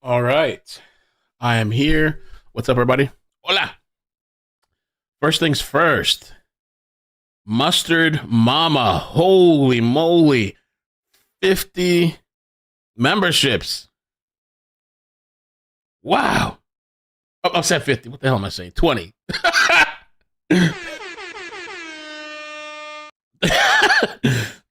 All right. I am here. What's up, everybody? Hola. First things first. Mustard Mama. Holy moly. 50 memberships. Wow. Oh, I said 50. What the hell am I saying? 20.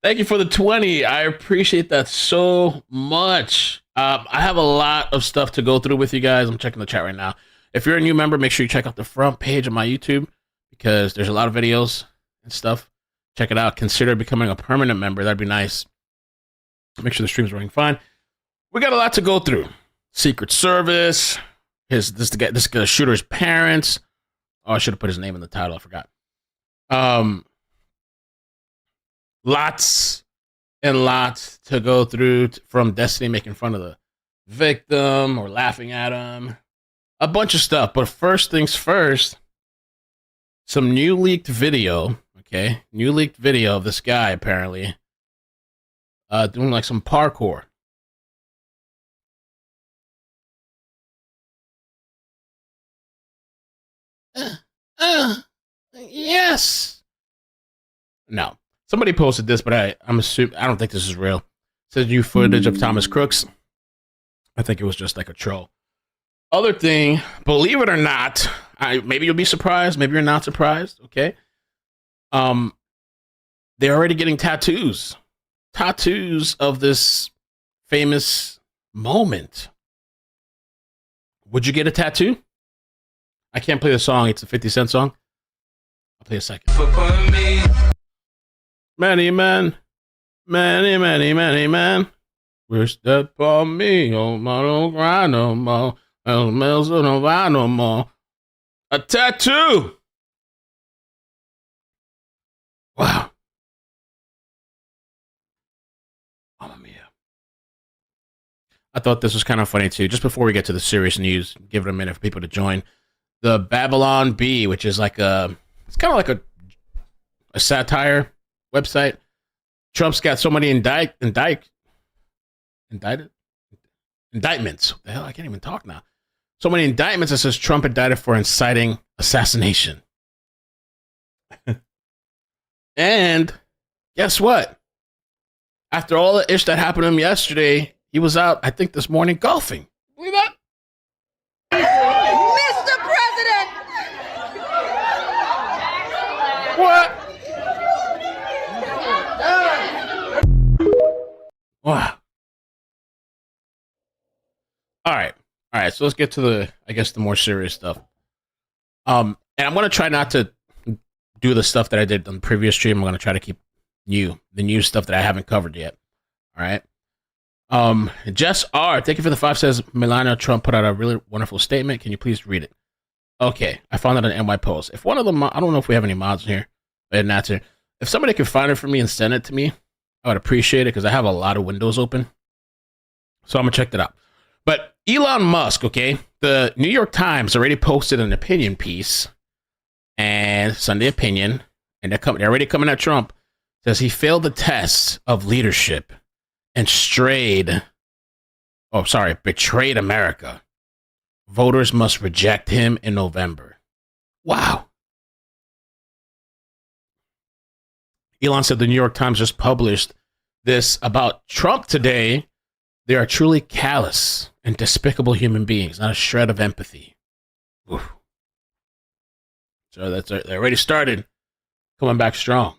Thank you for the 20. I appreciate that so much. I have a lot of stuff to go through with you guys. I'm checking the chat right now. If you're a new member, make sure you check out the front page of my YouTube because there's a lot of videos and stuff. Check it out. Consider becoming a permanent member. That'd be nice. Make sure the stream's running fine. We got a lot to go through. Secret Service. This shooter's parents. Oh, I should have put his name in the title. I forgot. Lots and lots to go through from Destiny making fun of the victim or laughing at him. A bunch of stuff. But first things first, some new leaked video. Okay. New leaked video of this guy apparently doing like some parkour. Yes. No. Somebody posted this, but I'm assuming I don't think this is real. It says new footage of Thomas Crooks. I think it was just like a troll. Other thing, believe it or not, maybe you'll be surprised, maybe you're not surprised. Okay, they're already getting tattoos of this famous moment. Would you get a tattoo? I can't play the song. It's a 50 Cent song. I'll play a second. Many men, many men wish that for me. Oh, I don't cry no more. No more. A tattoo. Wow. Mamma mia. I thought this was kind of funny too. Just before we get to the serious news, give it a minute for people to join. The Babylon Bee, which is like it's kind of like a satire website. Trump's got so many indictments. What the hell? I can't even talk now. So many indictments that says Trump indicted for inciting assassination. And guess what? After all the ish that happened to him yesterday, he was out, I think, this morning golfing. Believe that? Mr. President! What? Wow. All right. So let's get to the more serious stuff. And I'm gonna try not to do the stuff that I did on the previous stream. I'm gonna try to keep the new stuff that I haven't covered yet. All right. Jess R, thank you for the 5 says Melania Trump put out a really wonderful statement. Can you please read it? Okay, I found it on NY Post. If one of them, I don't know if we have any mods in here, but not here. If somebody could find it for me and send it to me, I would appreciate it because I have a lot of windows open. So I'm going to check that out. But Elon Musk, okay, the New York Times already posted an opinion piece and Sunday Opinion, and they're already coming at Trump, says he failed the test of leadership and betrayed America. Voters must reject him in November. Wow. Elon said the New York Times just published this about Trump today. They are truly callous and despicable human beings, not a shred of empathy. Oof. So they already started coming back strong.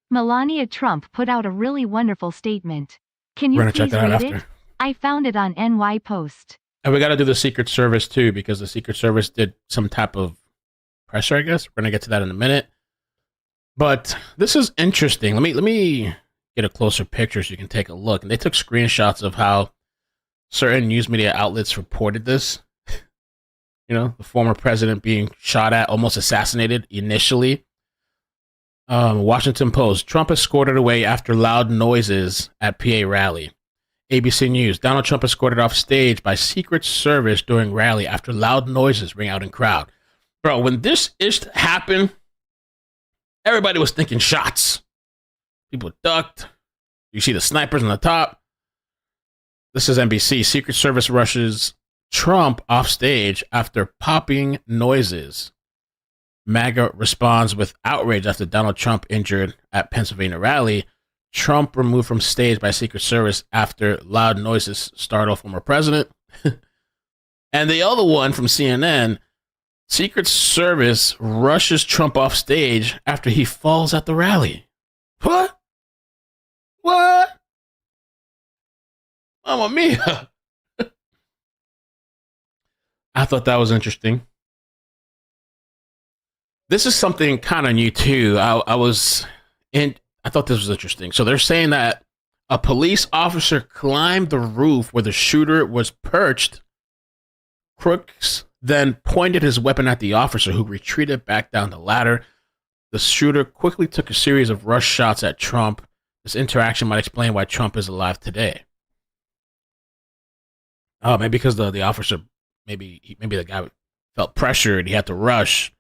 Melania Trump put out a really wonderful statement. Can you please read it? I found it on NY Post. And we got to do the Secret Service too, because the Secret Service did some type of pressure, I guess. We're going to get to that in a minute. But this is interesting. Let me get a closer picture so you can take a look. And they took screenshots of how certain news media outlets reported this. You know, the former president being shot at, almost assassinated initially. Washington Post, Trump escorted away after loud noises at PA rally. ABC News, Donald Trump escorted off stage by Secret Service during rally after loud noises ring out in crowd. Bro, when this happened, everybody was thinking shots. People ducked. You see the snipers on the top. This is NBC. Secret Service rushes Trump off stage after popping noises. MAGA responds with outrage after Donald Trump injured at Pennsylvania rally. Trump removed from stage by Secret Service after loud noises startled former president. And the other one from CNN, Secret Service rushes Trump off stage after he falls at the rally. What? What? Mamma mia. I thought that was interesting. This is something kind of new too. I thought this was interesting. So they're saying that a police officer climbed the roof where the shooter was perched. Crooks then pointed his weapon at the officer, who retreated back down the ladder. The shooter quickly took a series of rush shots at Trump. This interaction might explain why Trump is alive today. Oh, maybe because the officer, maybe the guy felt pressured, he had to rush.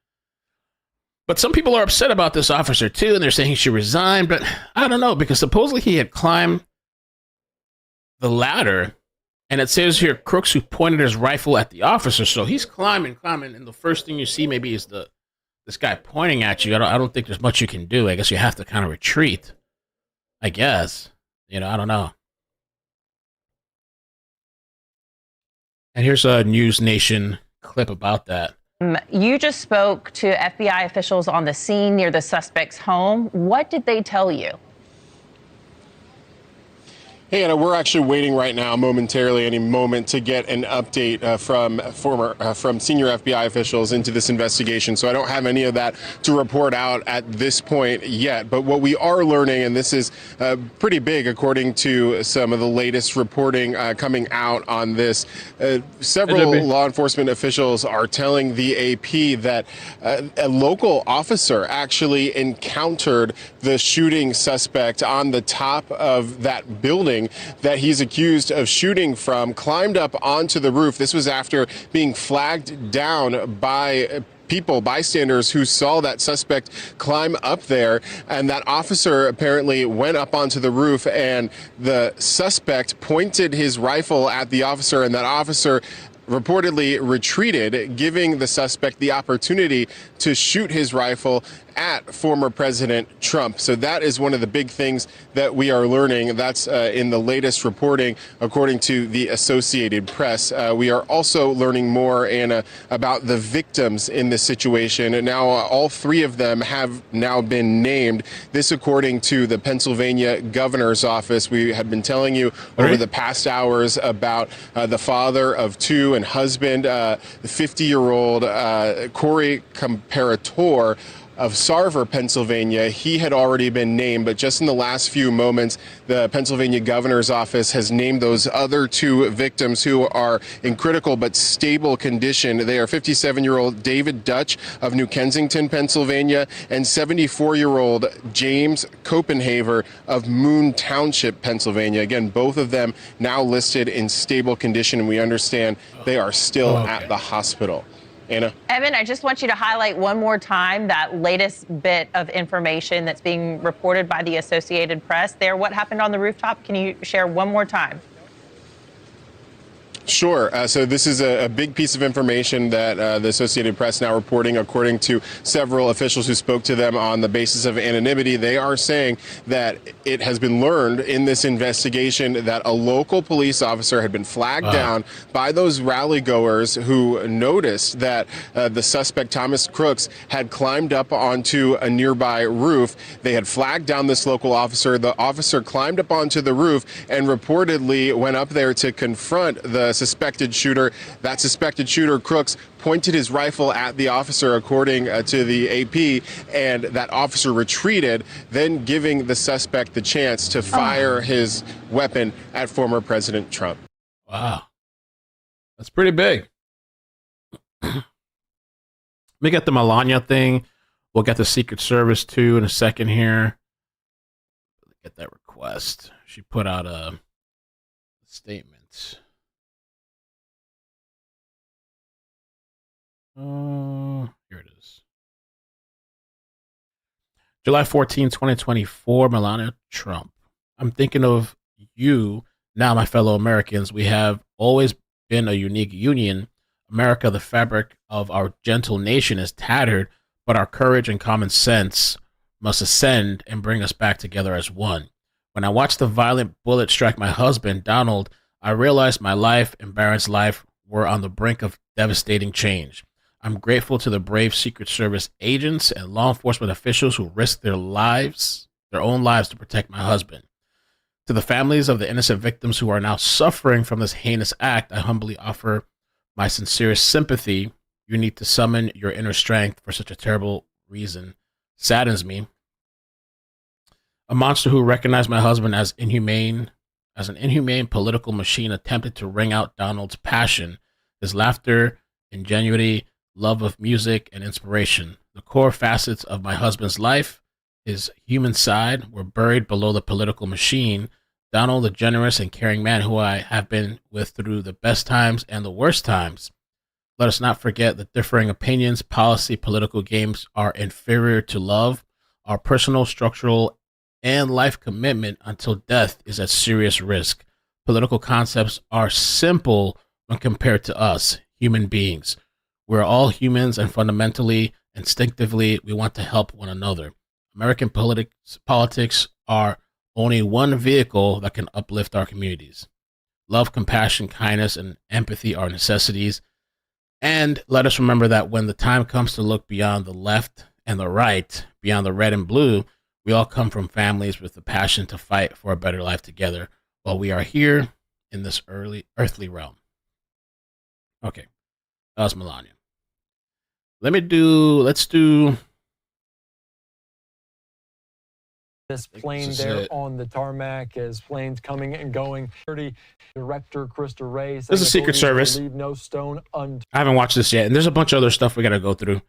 But some people are upset about this officer too, and they're saying he should resign. But I don't know, because supposedly he had climbed the ladder, and it says here Crooks who pointed his rifle at the officer. So he's climbing, and the first thing you see maybe is this guy pointing at you. I don't think there's much you can do. I guess you have to kind of retreat. I guess, I don't know. And here's a News Nation clip about that. You just spoke to FBI officials on the scene near the suspect's home. What did they tell you? Hey, Anna, we're actually waiting right now, momentarily, any moment, to get an update from senior FBI officials into this investigation. So I don't have any of that to report out at this point yet. But what we are learning, and this is pretty big according to some of the latest reporting coming out on this, several law enforcement officials are telling the AP that a local officer actually encountered the shooting suspect on the top of that building that he's accused of shooting from, climbed up onto the roof. This was after being flagged down by bystanders who saw that suspect climb up there. And that officer apparently went up onto the roof, and the suspect pointed his rifle at the officer, and that officer reportedly retreated, giving the suspect the opportunity to shoot his rifle at former President Trump. So that is one of the big things that we are learning. That's in the latest reporting, according to the Associated Press. We are also learning more, Anna, about the victims in this situation. And now all three of them have now been named. This according to the Pennsylvania governor's office. We had been telling you over the past hours about the father of two and husband, the 50-year-old Corey Comparator of Sarver, Pennsylvania. He had already been named, but just in the last few moments, the Pennsylvania governor's office has named those other two victims who are in critical but stable condition. They are 57-year-old David Dutch of New Kensington, Pennsylvania, and 74-year-old James Copenhaver of Moon Township, Pennsylvania. Again, both of them now listed in stable condition, and we understand they are still at the hospital. Anna? Evan, I just want you to highlight one more time that latest bit of information that's being reported by the Associated Press there. What happened on the rooftop? Can you share one more time? Sure. So this is a big piece of information that the Associated Press now reporting, according to several officials who spoke to them on the basis of anonymity. They are saying that it has been learned in this investigation that a local police officer had been flagged down by those rally goers who noticed that the suspect, Thomas Crooks, had climbed up onto a nearby roof. They had flagged down this local officer. The officer climbed up onto the roof and reportedly went up there to confront the suspected shooter. That suspected shooter, Crooks, pointed his rifle at the officer, according to the AP, and that officer retreated, then giving the suspect the chance to fire his weapon at former President Trump. Wow. That's pretty big. Let me get the Melania thing. We'll get the Secret Service too in a second here. Get that request. She put out a statement. Here it is. July 14, 2024, Melania Trump. I'm thinking of you Now, my fellow Americans, we have always been a unique union. America, the fabric of our gentle nation, is tattered, but our courage and common sense must ascend and bring us back together as one. When I watched the violent bullet strike my husband, Donald, I realized my life and Barron's life were on the brink of devastating change. I'm grateful to the brave Secret Service agents and law enforcement officials who risked their lives, their own lives, to protect my husband. To the families of the innocent victims who are now suffering from this heinous act, I humbly offer my sincerest sympathy. You need to summon your inner strength for such a terrible reason. Saddens me. A monster who recognized my husband as an inhumane political machine attempted to wring out Donald's passion, his laughter, ingenuity, love of music, and inspiration. The core facets of my husband's life, his human side, were buried below the political machine. Donald, the generous and caring man who I have been with through the best times and the worst times. Let us not forget that differing opinions, policy, political games are inferior to love. Our personal, structural, and life commitment until death is at serious risk. Political concepts are simple when compared to us, human beings. We're all humans, and fundamentally, instinctively, we want to help one another. American politics are only one vehicle that can uplift our communities. Love, compassion, kindness, and empathy are necessities. And let us remember that when the time comes to look beyond the left and the right, beyond the red and blue, we all come from families with the passion to fight for a better life together while we are here in this earthly realm. Okay, that was Melania. Let's do this plane there on the tarmac as planes coming and going. Director Krista Ray says this is Secret Service. Leave no stone unturned. I haven't watched this yet, and there's a bunch of other stuff we got to go through.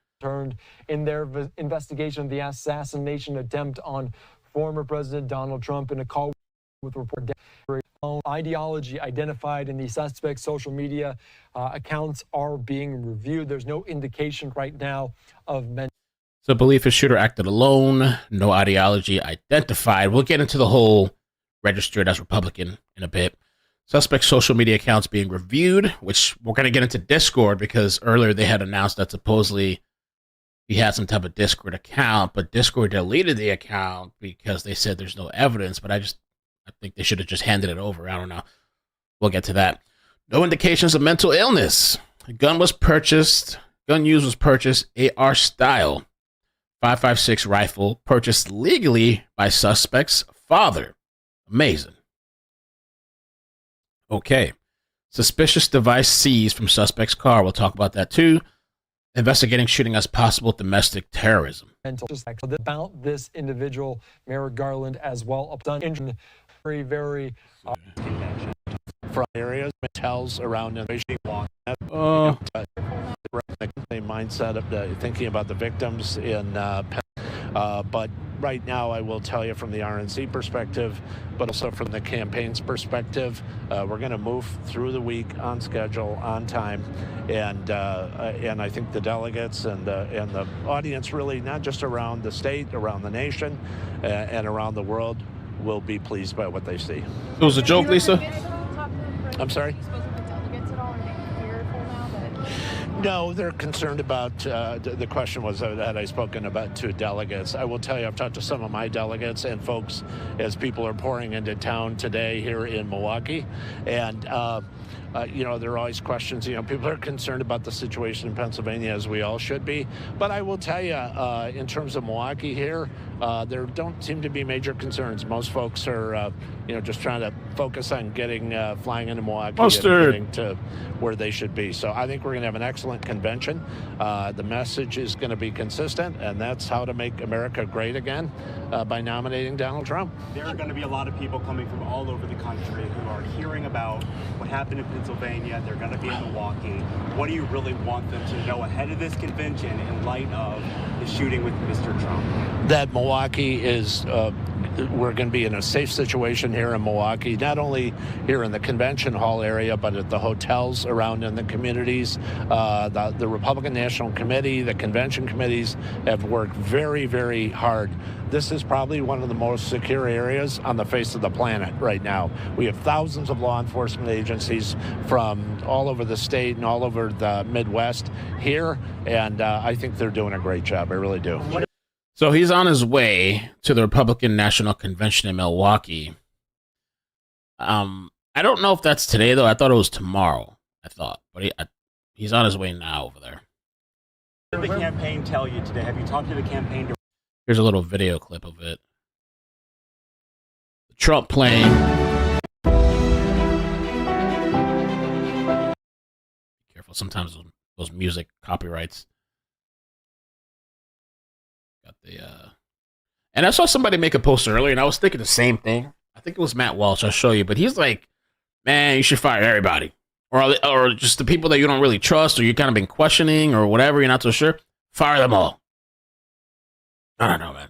In their investigation of the assassination attempt on former President Donald Trump, in a call with report ideology identified in the suspect's social media accounts are being reviewed. There's no indication right now of mental. So belief his shooter acted alone, no ideology identified. We'll get into the whole registered as Republican in a bit. Suspect social media accounts being reviewed, which we're going to get into Discord because earlier they had announced that supposedly he had some type of Discord account, but Discord deleted the account because they said there's no evidence, but I think they should have just handed it over. I don't know. We'll get to that. No indications of mental illness. A gun was purchased. Gun use was purchased AR style. 5.56 rifle purchased legally by suspect's father. Amazing. Okay. Suspicious device seized from suspect's car. We'll talk about that too. Investigating shooting as possible domestic terrorism. About this individual, Mayor Garland, as well. Very from areas, hotels around the mindset of thinking about the victims in but right now I will tell you from the RNC perspective, but also from the campaign's perspective, we're going to move through the week on schedule, on time, and I think the delegates and the audience, really not just around the state, around the nation, and around the world, will be pleased by what they see. It was a joke, Lisa? I'm sorry? No, they're concerned about, the question was, had I spoken about to delegates? I will tell you, I've talked to some of my delegates and folks as people are pouring into town today here in Milwaukee. And, there are always questions. People are concerned about the situation in Pennsylvania, as we all should be. But I will tell you, in terms of Milwaukee here, there don't seem to be major concerns. Most folks are, just trying to focus on flying into Milwaukee and getting to where they should be. So I think we're going to have an excellent convention. The message is going to be consistent, and that's how to make America great again by nominating Donald Trump. There are going to be a lot of people coming from all over the country who are hearing about what happened in Pennsylvania. They're going to be in Milwaukee. What do you really want them to know ahead of this convention in light of the shooting with Mr. Trump? That Milwaukee is we're going to be in a safe situation here in Milwaukee, not only here in the convention hall area, but at the hotels around in the communities. The Republican National Committee, the convention committees have worked very, very hard. This is probably one of the most secure areas on the face of the planet right now. We have thousands of law enforcement agencies from all over the state and all over the Midwest here, and I think they're doing a great job. I really do. So he's on his way to the Republican National Convention in Milwaukee. I don't know if that's today, though. I thought it was tomorrow, but he's on his way now over there. What did the campaign tell you today? Have you talked to the campaign? Here's a little video clip of it. Trump playing. Be careful. Sometimes those music copyrights. Got the and I saw somebody make a post earlier, and I was thinking the same thing. I think it was Matt Walsh. I'll show you, but he's like, "Man, you should fire everybody, or just the people that you don't really trust, or you kind of been questioning, or whatever. You're not so sure. Fire them all." I don't know, man.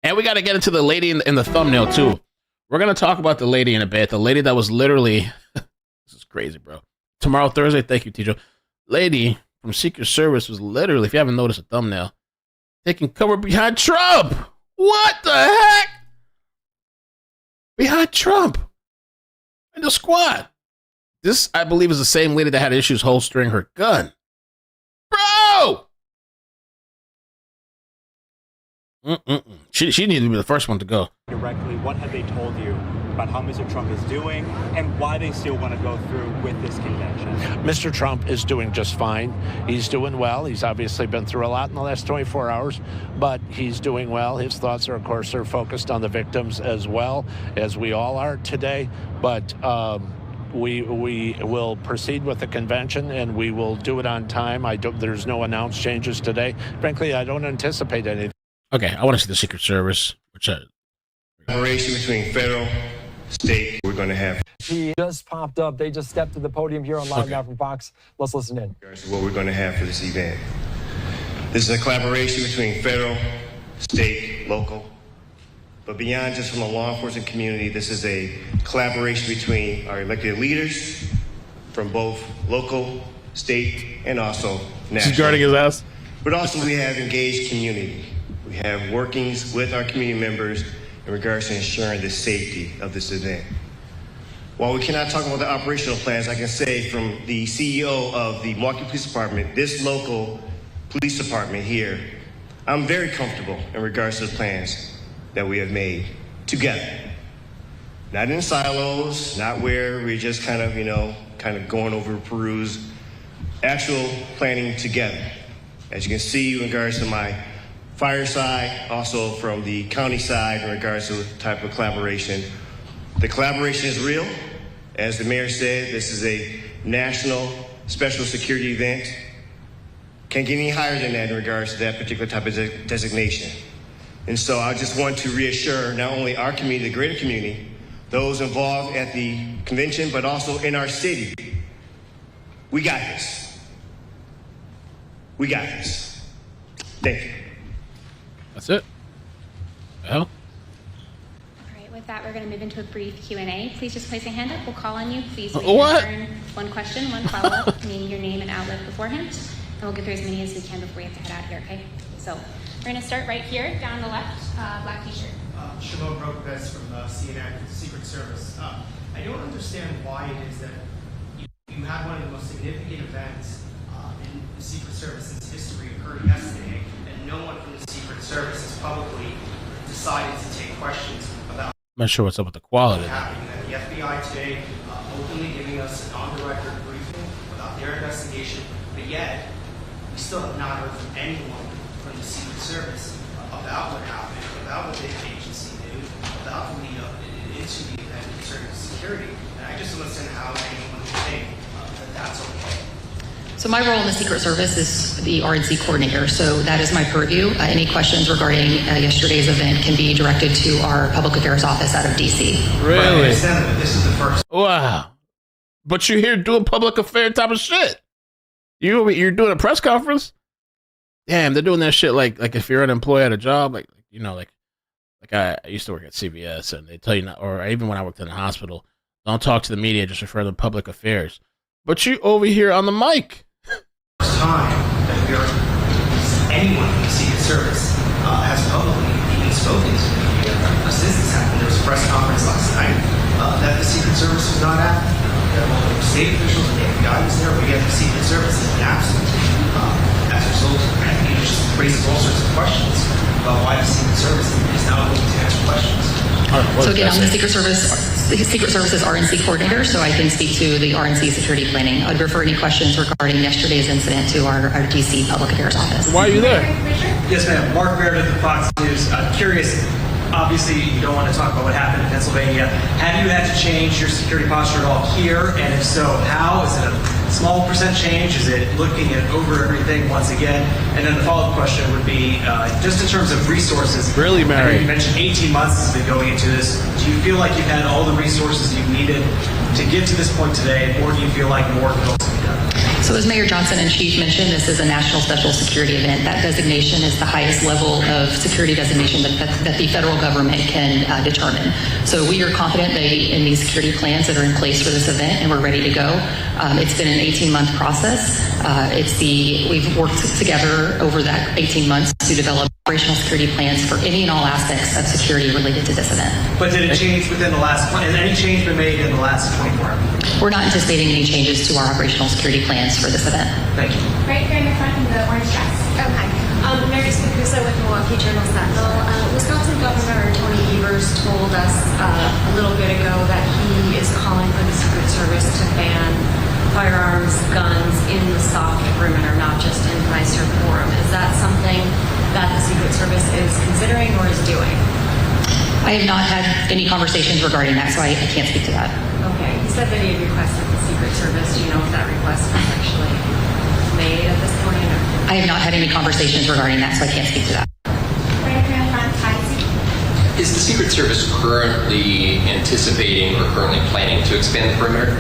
And we got to get into the lady in the thumbnail, too. We're going to talk about the lady in a bit. The lady that was literally... This is crazy, bro. Tomorrow, Thursday, thank you, Tijo. Lady from Secret Service was literally, if you haven't noticed the thumbnail, taking cover behind Trump. What the heck? Behind Trump. In the squad. This, I believe, is the same lady that had issues holstering her gun. Bro! She needed to be the first one to go. Directly, what have they told you about how Mr. Trump is doing and why they still want to go through with this convention? Mr. Trump is doing just fine. He's doing well. He's obviously been through a lot in the last 24 hours, but he's doing well. His thoughts are, of course, are focused on the victims as well, as we all are today. But we will proceed with the convention, and we will do it on time. There's no announced changes today. Frankly, I don't anticipate anything. Okay, I want to see the Secret Service. Collaboration between federal, state, we're going to have. He just popped up. They just stepped to the podium here on Live Now from Fox. Let's listen in. What we're going to have for this event. This is a collaboration between federal, state, local. But beyond just from the law enforcement community, this is a collaboration between our elected leaders from both local, state, and also national. She's guarding his ass. But also we have engaged community. We have workings with our community members in regards to ensuring the safety of this event. While we cannot talk about the operational plans, I can say from the CEO of the Milwaukee Police Department, this local police department here, I'm very comfortable in regards to the plans that we have made together. Not in silos, not where we're just kind of going over peruse. Actual planning together. As you can see in regards to my fire side, also from the county side in regards to the type of collaboration. The collaboration is real. As the mayor said, this is a national special security event. Can't get any higher than that in regards to that particular type of designation. And so I just want to reassure not only our community, the greater community, those involved at the convention, but also in our city. We got this. We got this. Thank you. That's it. Well. All right, with that, we're going to move into a brief Q&A. Please just place a hand up. We'll call on you. Please wait your turn. One question, one follow-up, naming your name and outlet beforehand. And we'll get through as many as we can before we have to head out here, okay? So we're going to start right here, down the left, black t-shirt. Shimon Brokebest from CNN Secret Service. I don't understand why it is that you had one of the most significant events in the Secret Service's history occurred yesterday, and no one from the Secret Service has publicly decided to take questions about. I'm not sure what's up with the quality. Happening. And the FBI today openly giving us an on-the-record briefing about their investigation, but yet we still have not heard from anyone from the Secret Service about what happened, about what the agency knew, about the lead up into the event concerning security. And I just don't understand how anyone would think that that's okay. So my role in the Secret Service is the RNC coordinator, so that is my purview. Any questions regarding yesterday's event can be directed to our public affairs office out of DC. Really? Right, I understand that this is the first. Wow. But you're here doing public affair type of shit. You're doing a press conference? damn, they're doing that shit like if you're unemployed at a job, like I used to work at CVS, and they tell you not, or even when I worked in the hospital, don't talk to the media, just refer to public affairs. But you over here on the mic. First time that we are anyone in the Secret Service has publicly even spoken to the media since this happened. There was a press conference last night that the Secret Service was not at. State officials and the FBI was there, but yet the Secret Service has been absent. As a result, it just raises all sorts of questions about why the Secret Service is not willing to answer questions. So again, I'm the Secret Service's RNC coordinator, so I can speak to the RNC security planning. I'd refer any questions regarding yesterday's incident to our DC Public Affairs Office. Why are you there? Yes, ma'am. Mark Meredith of Fox News. Curious, obviously you don't want to talk about what happened in Pennsylvania. Have you had to change your security posture at all here? And if so, how? Is it a small percent change? Is it looking at over everything once again? And then the follow-up question would be, just in terms of resources. Really, Mary? You mentioned 18 months has been going into this. Do you feel like you've had all the resources you've needed to get to this point today, or do you feel like more can also be done? So as Mayor Johnson and Chief mentioned, this is a national special security event. That designation is the highest level of security designation that the federal government can determine. So we are confident in these security plans that are in place for this event, and we're ready to go. It's been an 18-month process. We've worked together over that 18 months to develop operational security plans for any and all aspects of security related to this event. But did it change within the last, has any change been made in the last 24 hours? We're not anticipating any changes to our operational security plans for this event. Thank you. Right here in the front in the orange dress. Oh, hi. Mary Spacusa with Milwaukee Journal Sentinel. Wisconsin Governor Tony Evers told us a little bit ago that he is calling for the Secret Service to ban firearms, guns in the soft perimeter, not just in nicer forum. Is that something that the Secret Service is considering or is doing? I have not had any conversations regarding that, so I can't speak to that. Okay. He said that he had requested the Secret Service. Do you know if that request was actually made at this point? Or? I have not had any conversations regarding that, so I can't speak to that. Right here in front, Is the Secret Service currently anticipating or currently planning to expand the perimeter?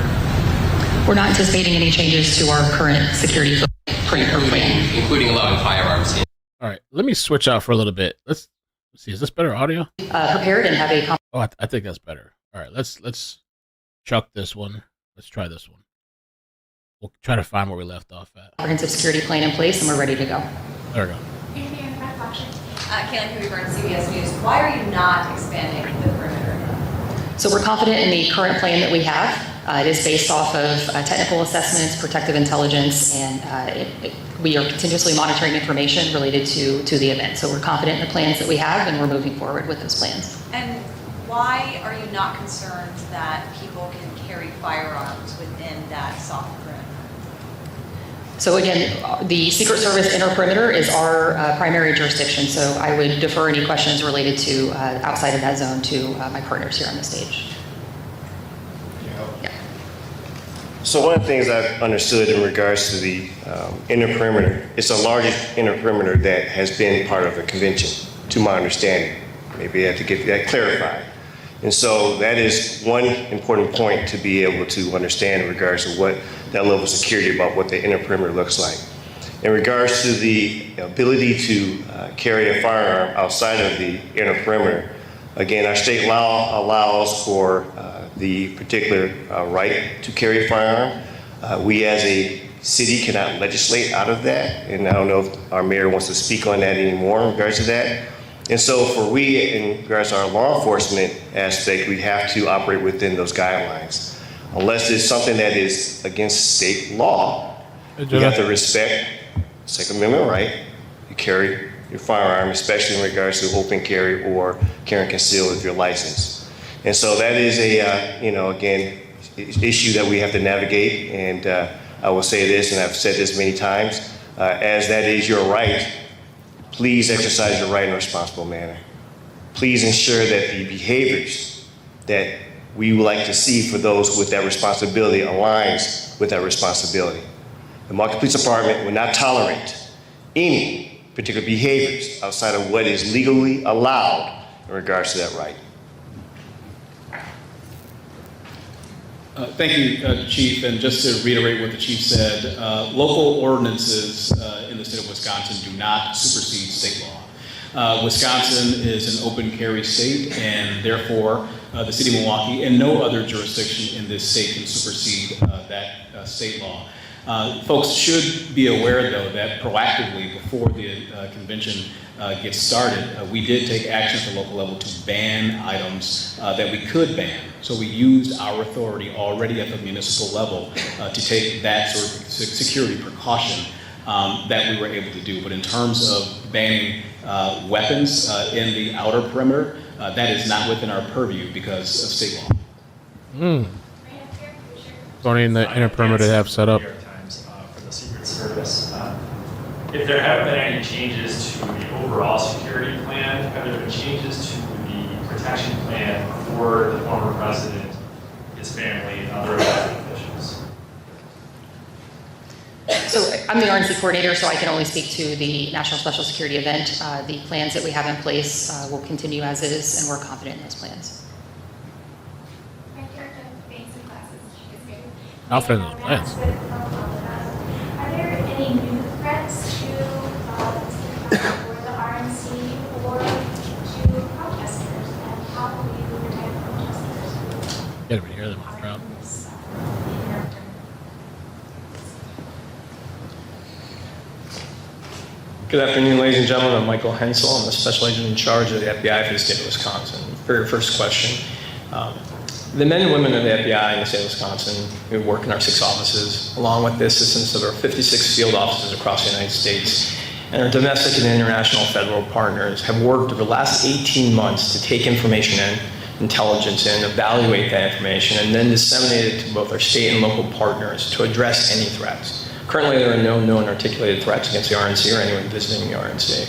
We're not anticipating any changes to our current security perimeter plan. Including allowing firearms in. All right, let me switch out for a little bit. Let's see. Is this better audio? Prepared and have a. Oh, I think that's better. All right, let's chuck this one. Let's try this one. We'll try to find where we left off at. Comprehensive security plan in place, and we're ready to go. There we go. Caitlin Cooley, CBS News. Why are you not expanding the perimeter? So we're confident in the current plan that we have. It is based off of technical assessments, protective intelligence, and we are continuously monitoring information related to the event. So we're confident in the plans that we have, and we're moving forward with those plans. And why are you not concerned that people can carry firearms within that soft perimeter? So again, the Secret Service inner perimeter is our primary jurisdiction. So I would defer any questions related to outside of that zone to my partners here on the stage. So one of the things I've understood in regards to the inner perimeter, it's the largest inner perimeter that has been part of the convention, to my understanding. Maybe I have to get that clarified. And so that is one important point to be able to understand in regards to what that level of security about what the inner perimeter looks like. In regards to the ability to carry a firearm outside of the inner perimeter, again, our state law allows for the particular right to carry a firearm. We as a city cannot legislate out of that, and I don't know if our mayor wants to speak on that anymore in regards to that. And so for we, in regards to our law enforcement aspect, we have to operate within those guidelines. Unless it's something that is against state law, you have to respect Second Amendment right. You carry your firearm, especially in regards to open carry or carry and conceal with your license. And so that is a, again, issue that we have to navigate. And I will say this, and I've said this many times, as that is your right, please exercise your right in a responsible manner. Please ensure that the behaviors that we would like to see for those with that responsibility aligns with that responsibility. The Milwaukee Police Department will not tolerate any particular behaviors outside of what is legally allowed in regards to that right. Thank you, Chief. And just to reiterate what the Chief said, local ordinances in the state of Wisconsin do not supersede state law. Wisconsin is an open carry state, and therefore the city of Milwaukee and no other jurisdiction in this state can supersede that state law. Folks should be aware, though, that proactively before the convention gets started, we did take action at the local level to ban items that we could ban. So we used our authority already at the municipal level to take that sort of security precaution that we were able to do. But in terms of banning weapons in the outer perimeter, that is not within our purview because of state law. Only in the inner perimeter they have set up. For the Secret Service. If there haven't been any changes to the overall security plan, have there been changes to the protection plan for the former president, his family, and other elected officials? So I'm the RNC coordinator, so I can only speak to the National Special Security event. The plans that we have in place will continue as is, and we're confident in those plans. Alfred in the plans. Are there any new threats to the RNC or to protesters, and how will you protect protesters? Get over here, them on the crowd. Good afternoon, ladies and gentlemen. I'm Michael Hensel. I'm the special agent in charge of the FBI for the state of Wisconsin. For your first question, the men and women of the FBI in the state of Wisconsin who work in our 6 offices, along with the assistance of our 56 field offices across the United States, and our domestic and international federal partners, have worked over the last 18 months to take information in, intelligence in, evaluate that information, and then disseminate it to both our state and local partners to address any threats. Currently, there are no known articulated threats against the RNC or anyone visiting the RNC.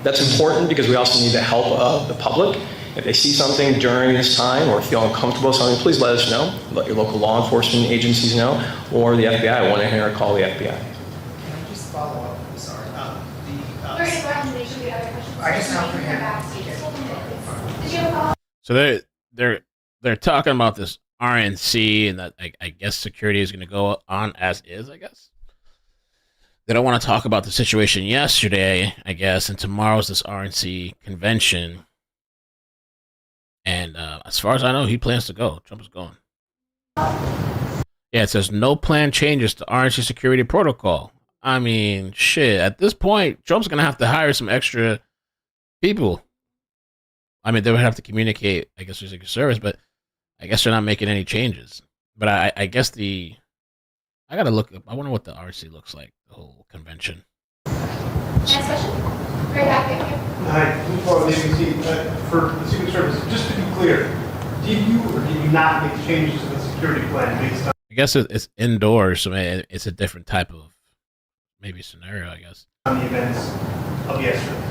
That's important because we also need the help of the public. If they see something during this time or feel uncomfortable with something, please let us know. Let your local law enforcement agencies know, or the FBI. 1-800 call the FBI. Can I just follow up? I'm sorry. There is one, there should be other questions. I just have for him. Did you have a follow-up? So they're talking about this RNC and that I guess security is going to go on as is. I guess they don't want to talk about the situation yesterday. I guess, and tomorrow's this RNC convention. And as far as I know, he plans to go. Trump is going. Yeah, it says no plan changes to RNC security protocol. I mean, shit. At this point, Trump's going to have to hire some extra people. I mean, they would have to communicate, I guess, with the Secret Service, but I guess they're not making any changes. But I guess I got to look up. I wonder what the RNC looks like, the whole convention. Next question. Right back there. Hi, Luke Paul, ABC. For the Secret Service, just to be clear, did you or did you not make changes to the security plan based on? I guess it's indoors, so it's a different type of maybe scenario, I guess. On the events of yesterday.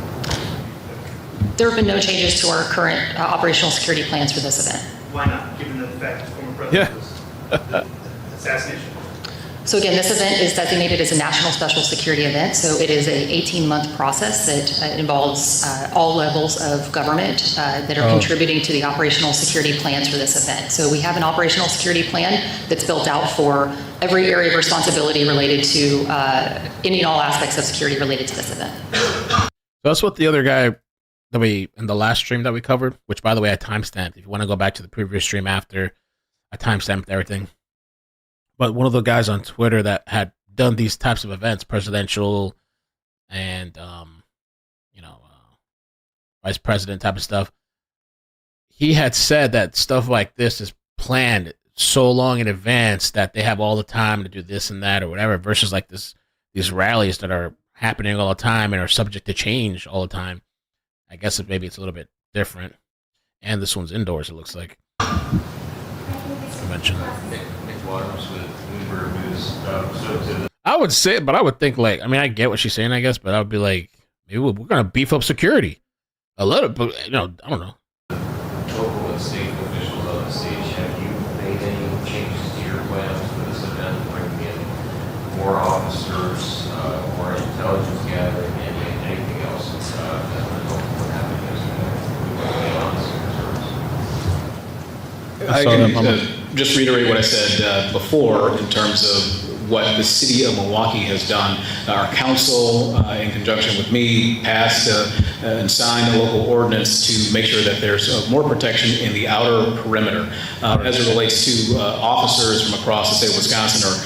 There have been no changes to our current operational security plans for this event. Why not, given the fact the former president was assassination? So again, this event is designated as a national special security event. So it is a 18-month process that involves all levels of government that are contributing to the operational security plans for this event. So we have an operational security plan that's built out for every area of responsibility related to any and all aspects of security related to this event. So that's what the other guy that in the last stream that we covered, which by the way I timestamped. If you want to go back to the previous stream after, I timestamped everything. But one of the guys on Twitter that had done these types of events, presidential and vice president type of stuff, he had said that stuff like this is planned so long in advance that they have all the time to do this and that or whatever, versus like these rallies that are happening all the time and are subject to change all the time. I guess maybe it's a little bit different. And this one's indoors, it looks like. Convention. I would say, but I would think like, I mean, I get what she's saying, I guess, but I would be like, maybe we're going to beef up security a little, but I don't know. Local and state officials on the stage, have you made any changes to your plans for this event, bringing in more officers, more intelligence gathering, and anything else as a result of what happened yesterday? I agree. just reiterate what I said before in terms of what the city of Milwaukee has done. Our council, in conjunction with me, passed and signed a local ordinance to make sure that there's more protection in the outer perimeter as it relates to officers from across the state of Wisconsin or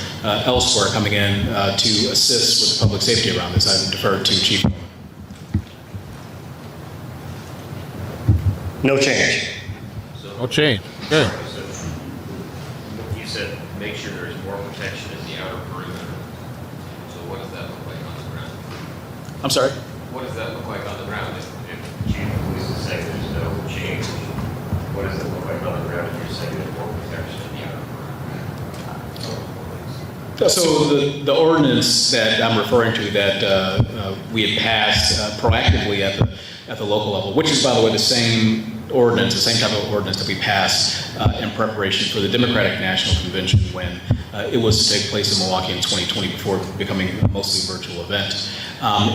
elsewhere coming in to assist with public safety around this. I defer to Chief. No change. No change. Good. So you said make sure there is more protection in the outer perimeter. So what does that look like on the ground? I'm sorry? What does that look like on the ground? If Chief of Police is saying there's no change, what does it look like on the ground if you're saying there's more protection in the outer perimeter? So the ordinance that I'm referring to that we had passed proactively at the local level, which is, by the way, the same ordinance, the same type of ordinance that we passed in preparation for the Democratic National Convention when it was to take place in Milwaukee in 2020 before becoming a mostly virtual event,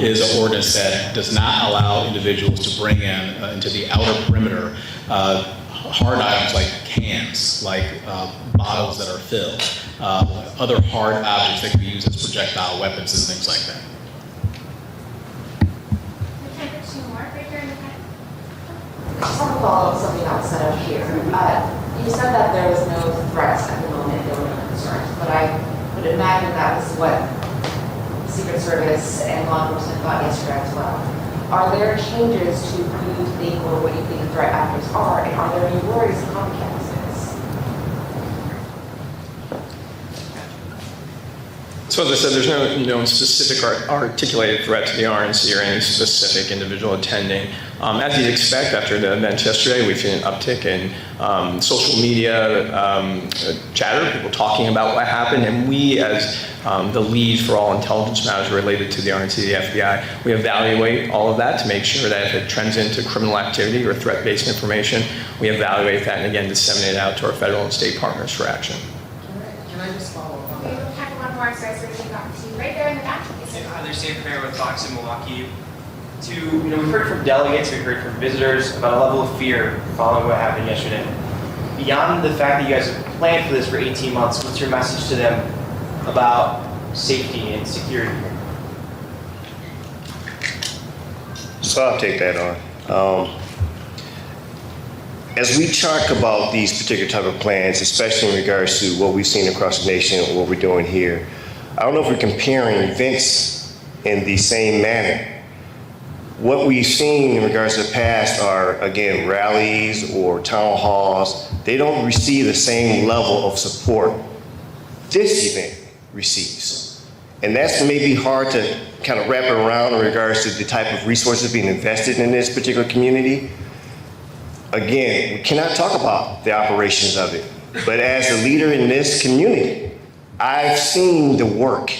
is an ordinance that does not allow individuals to bring in into the outer perimeter hard items like cans, like bottles that are filled, other hard objects that can be used as projectile weapons and things like that. I just want to follow up something else set up here. You said that there was no threats at the moment, there were no concerns, but I would imagine that was what the Secret Service and law enforcement thought yesterday as well. Are there changes to who you think or what you think the threat actors are, and are there any worries on campuses? So as I said, there's no specific articulated threat to the RNC or any specific individual attending. As you'd expect, after the event yesterday, we've seen an uptick in social media chatter, people talking about what happened, and we, as the lead for all intelligence matters related to the RNC, the FBI, we evaluate all of that to make sure that if it trends into criminal activity or threat-based information, we evaluate that and again disseminate it out to our federal and state partners for action. Can I just follow up on that? We'll have one more, so I sort of got to right there in the back. Hi there, Sam Cramer with Fox in Milwaukee. We've heard from delegates, we've heard from visitors about a level of fear following what happened yesterday. Beyond the fact that you guys have planned for this for 18 months, what's your message to them about safety and security here? So I'll take that on. As we talk about these particular type of plans, especially in regards to what we've seen across the nation and what we're doing here, I don't know if we're comparing events in the same manner. What we've seen in regards to the past are, again, rallies or town halls. They don't receive the same level of support this event receives. And that's maybe hard to kind of wrap it around in regards to the type of resources being invested in this particular community. Again, we cannot talk about the operations of it, but as a leader in this community, I've seen the work.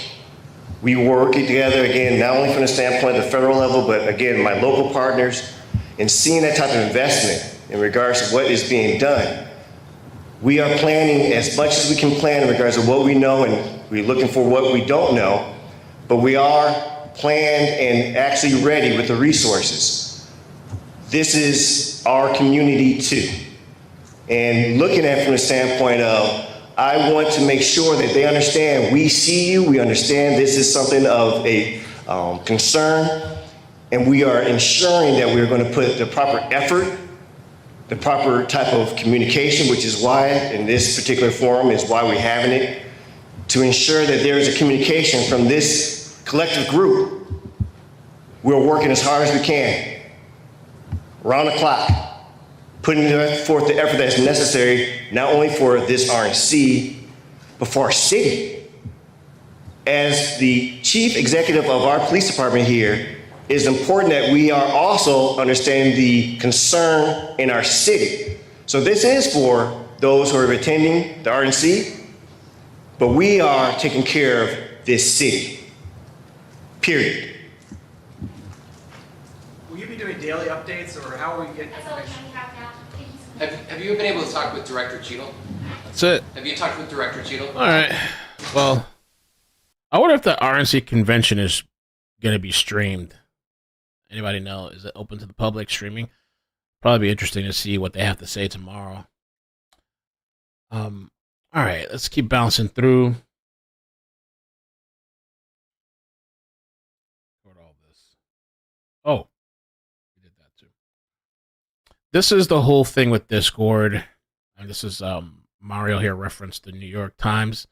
We work together, again, not only from the standpoint of the federal level, but again, my local partners, and seeing that type of investment in regards to what is being done. We are planning as much as we can plan in regards to what we know, and we're looking for what we don't know, but we are planned and actually ready with the resources. This is our community too. And looking at it from the standpoint of, I want to make sure that they understand we see you, we understand this is something of a concern, and we are ensuring that we're going to put the proper effort, the proper type of communication, which is why in this particular forum is why we're having it, to ensure that there is a communication from this collective group. We're working as hard as we can, around the clock, putting forth the effort that's necessary, not only for this RNC, but for our city. As the chief executive of our police department here, it is important that we are also understanding the concern in our city. So this is for those who are attending the RNC, but we are taking care of this city, period. Will you be doing daily updates, or how will we get information? Have you been able to talk with Director Cheadle? That's it. Have you talked with Director Cheadle? All right. Well, I wonder if the RNC convention is going to be streamed. Anybody know? Is it open to the public streaming? Probably be interesting to see what they have to say tomorrow. All right, let's keep bouncing through. Oh, we did that too. This is the whole thing with Discord. And this is Mario here referenced the New York Times.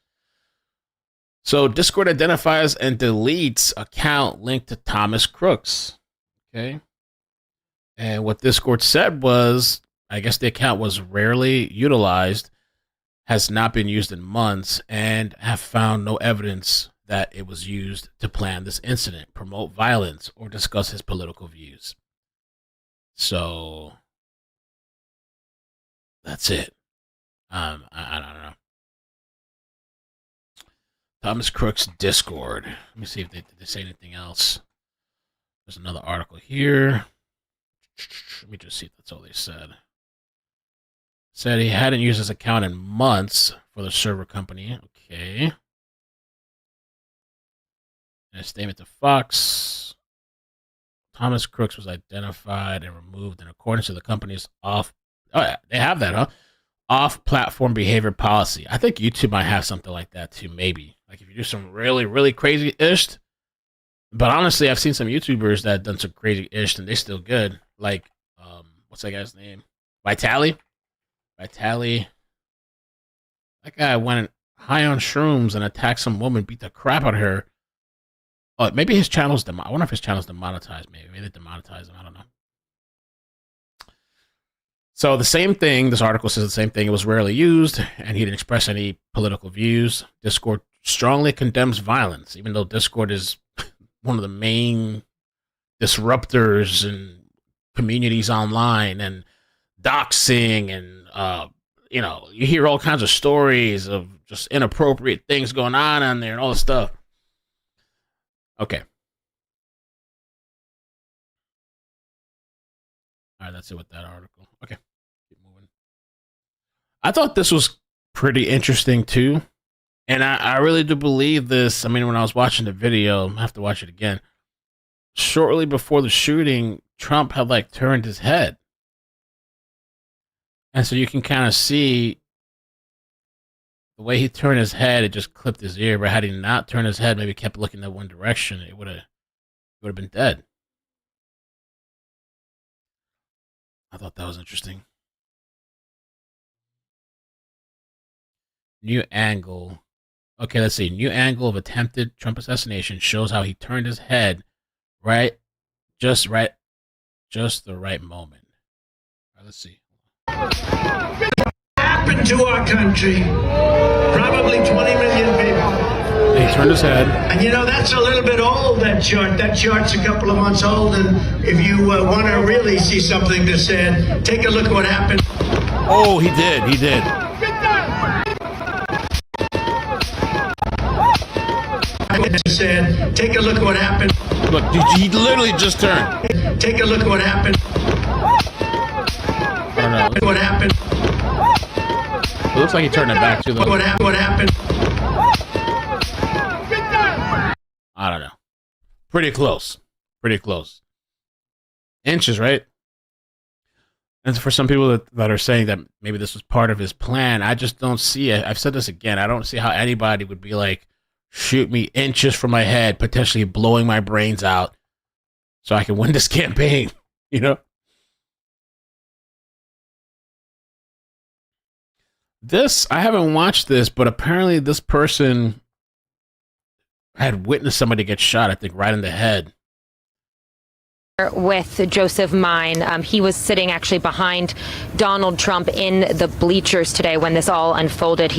So Discord identifies and deletes account linked to Thomas Crooks. Okay. And what Discord said was, I guess the account was rarely utilized, has not been used in months, and have found no evidence that it was used to plan this incident, promote violence, or discuss his political views. So that's it. I don't know. Thomas Crooks Discord. Let me see if they say anything else. There's another article here. Let me just see if that's all they said. Said he hadn't used his account in months for the server company. Okay. In a statement to Fox, Thomas Crooks was identified and removed in accordance with the company's off. Oh, yeah, they have that, huh? Off-platform behavior policy. I think YouTube might have something like that too, maybe. Like if you do some really, really crazy-ish. But honestly, I've seen some YouTubers that have done some crazy-ish and they're still good. Like, what's that guy's name? Vitali. That guy went high on shrooms and attacked some woman, beat the crap out of her. Oh, maybe his channel's I wonder if his channel's demonetized. Maybe they demonetized him. I don't know. So the same thing. This article says the same thing. It was rarely used, and he didn't express any political views. Discord strongly condemns violence, even though Discord is one of the main disruptors in communities online and doxing and you hear all kinds of stories of just inappropriate things going on there and all this stuff. Okay. All right, that's it with that article. Okay. Keep moving. I thought this was pretty interesting too. And I really do believe this. I mean, when I was watching the video, I have to watch it again. Shortly before the shooting, Trump had turned his head. And so you can kind of see the way he turned his head, it just clipped his ear. But had he not turned his head, maybe kept looking that one direction, it would have been dead. I thought that was interesting. New angle. Okay, let's see. New angle of attempted Trump assassination shows how he turned his head just the right moment. All right, let's see. Happened to our country, probably 20 million people. He turned his head. And that's a little bit old, that chart. That chart's a couple of months old, and if you want to really see something that's said, take a look at what happened. Oh, he did. Said, take a look at what happened. Look, he literally just turned. Take a look at what happened. I don't know. What happened? It looks like he turned it back to the. What happened? I don't know. Pretty close. Inches, right? And for some people that are saying that maybe this was part of his plan, I just don't see it. I've said this again. I don't see how anybody would be like, shoot me inches from my head, potentially blowing my brains out so I can win this campaign, This, I haven't watched this, but apparently this person had witnessed somebody get shot, I think, right in the head. With Joseph Mine. He was sitting actually behind Donald Trump in the bleachers today when this all unfolded.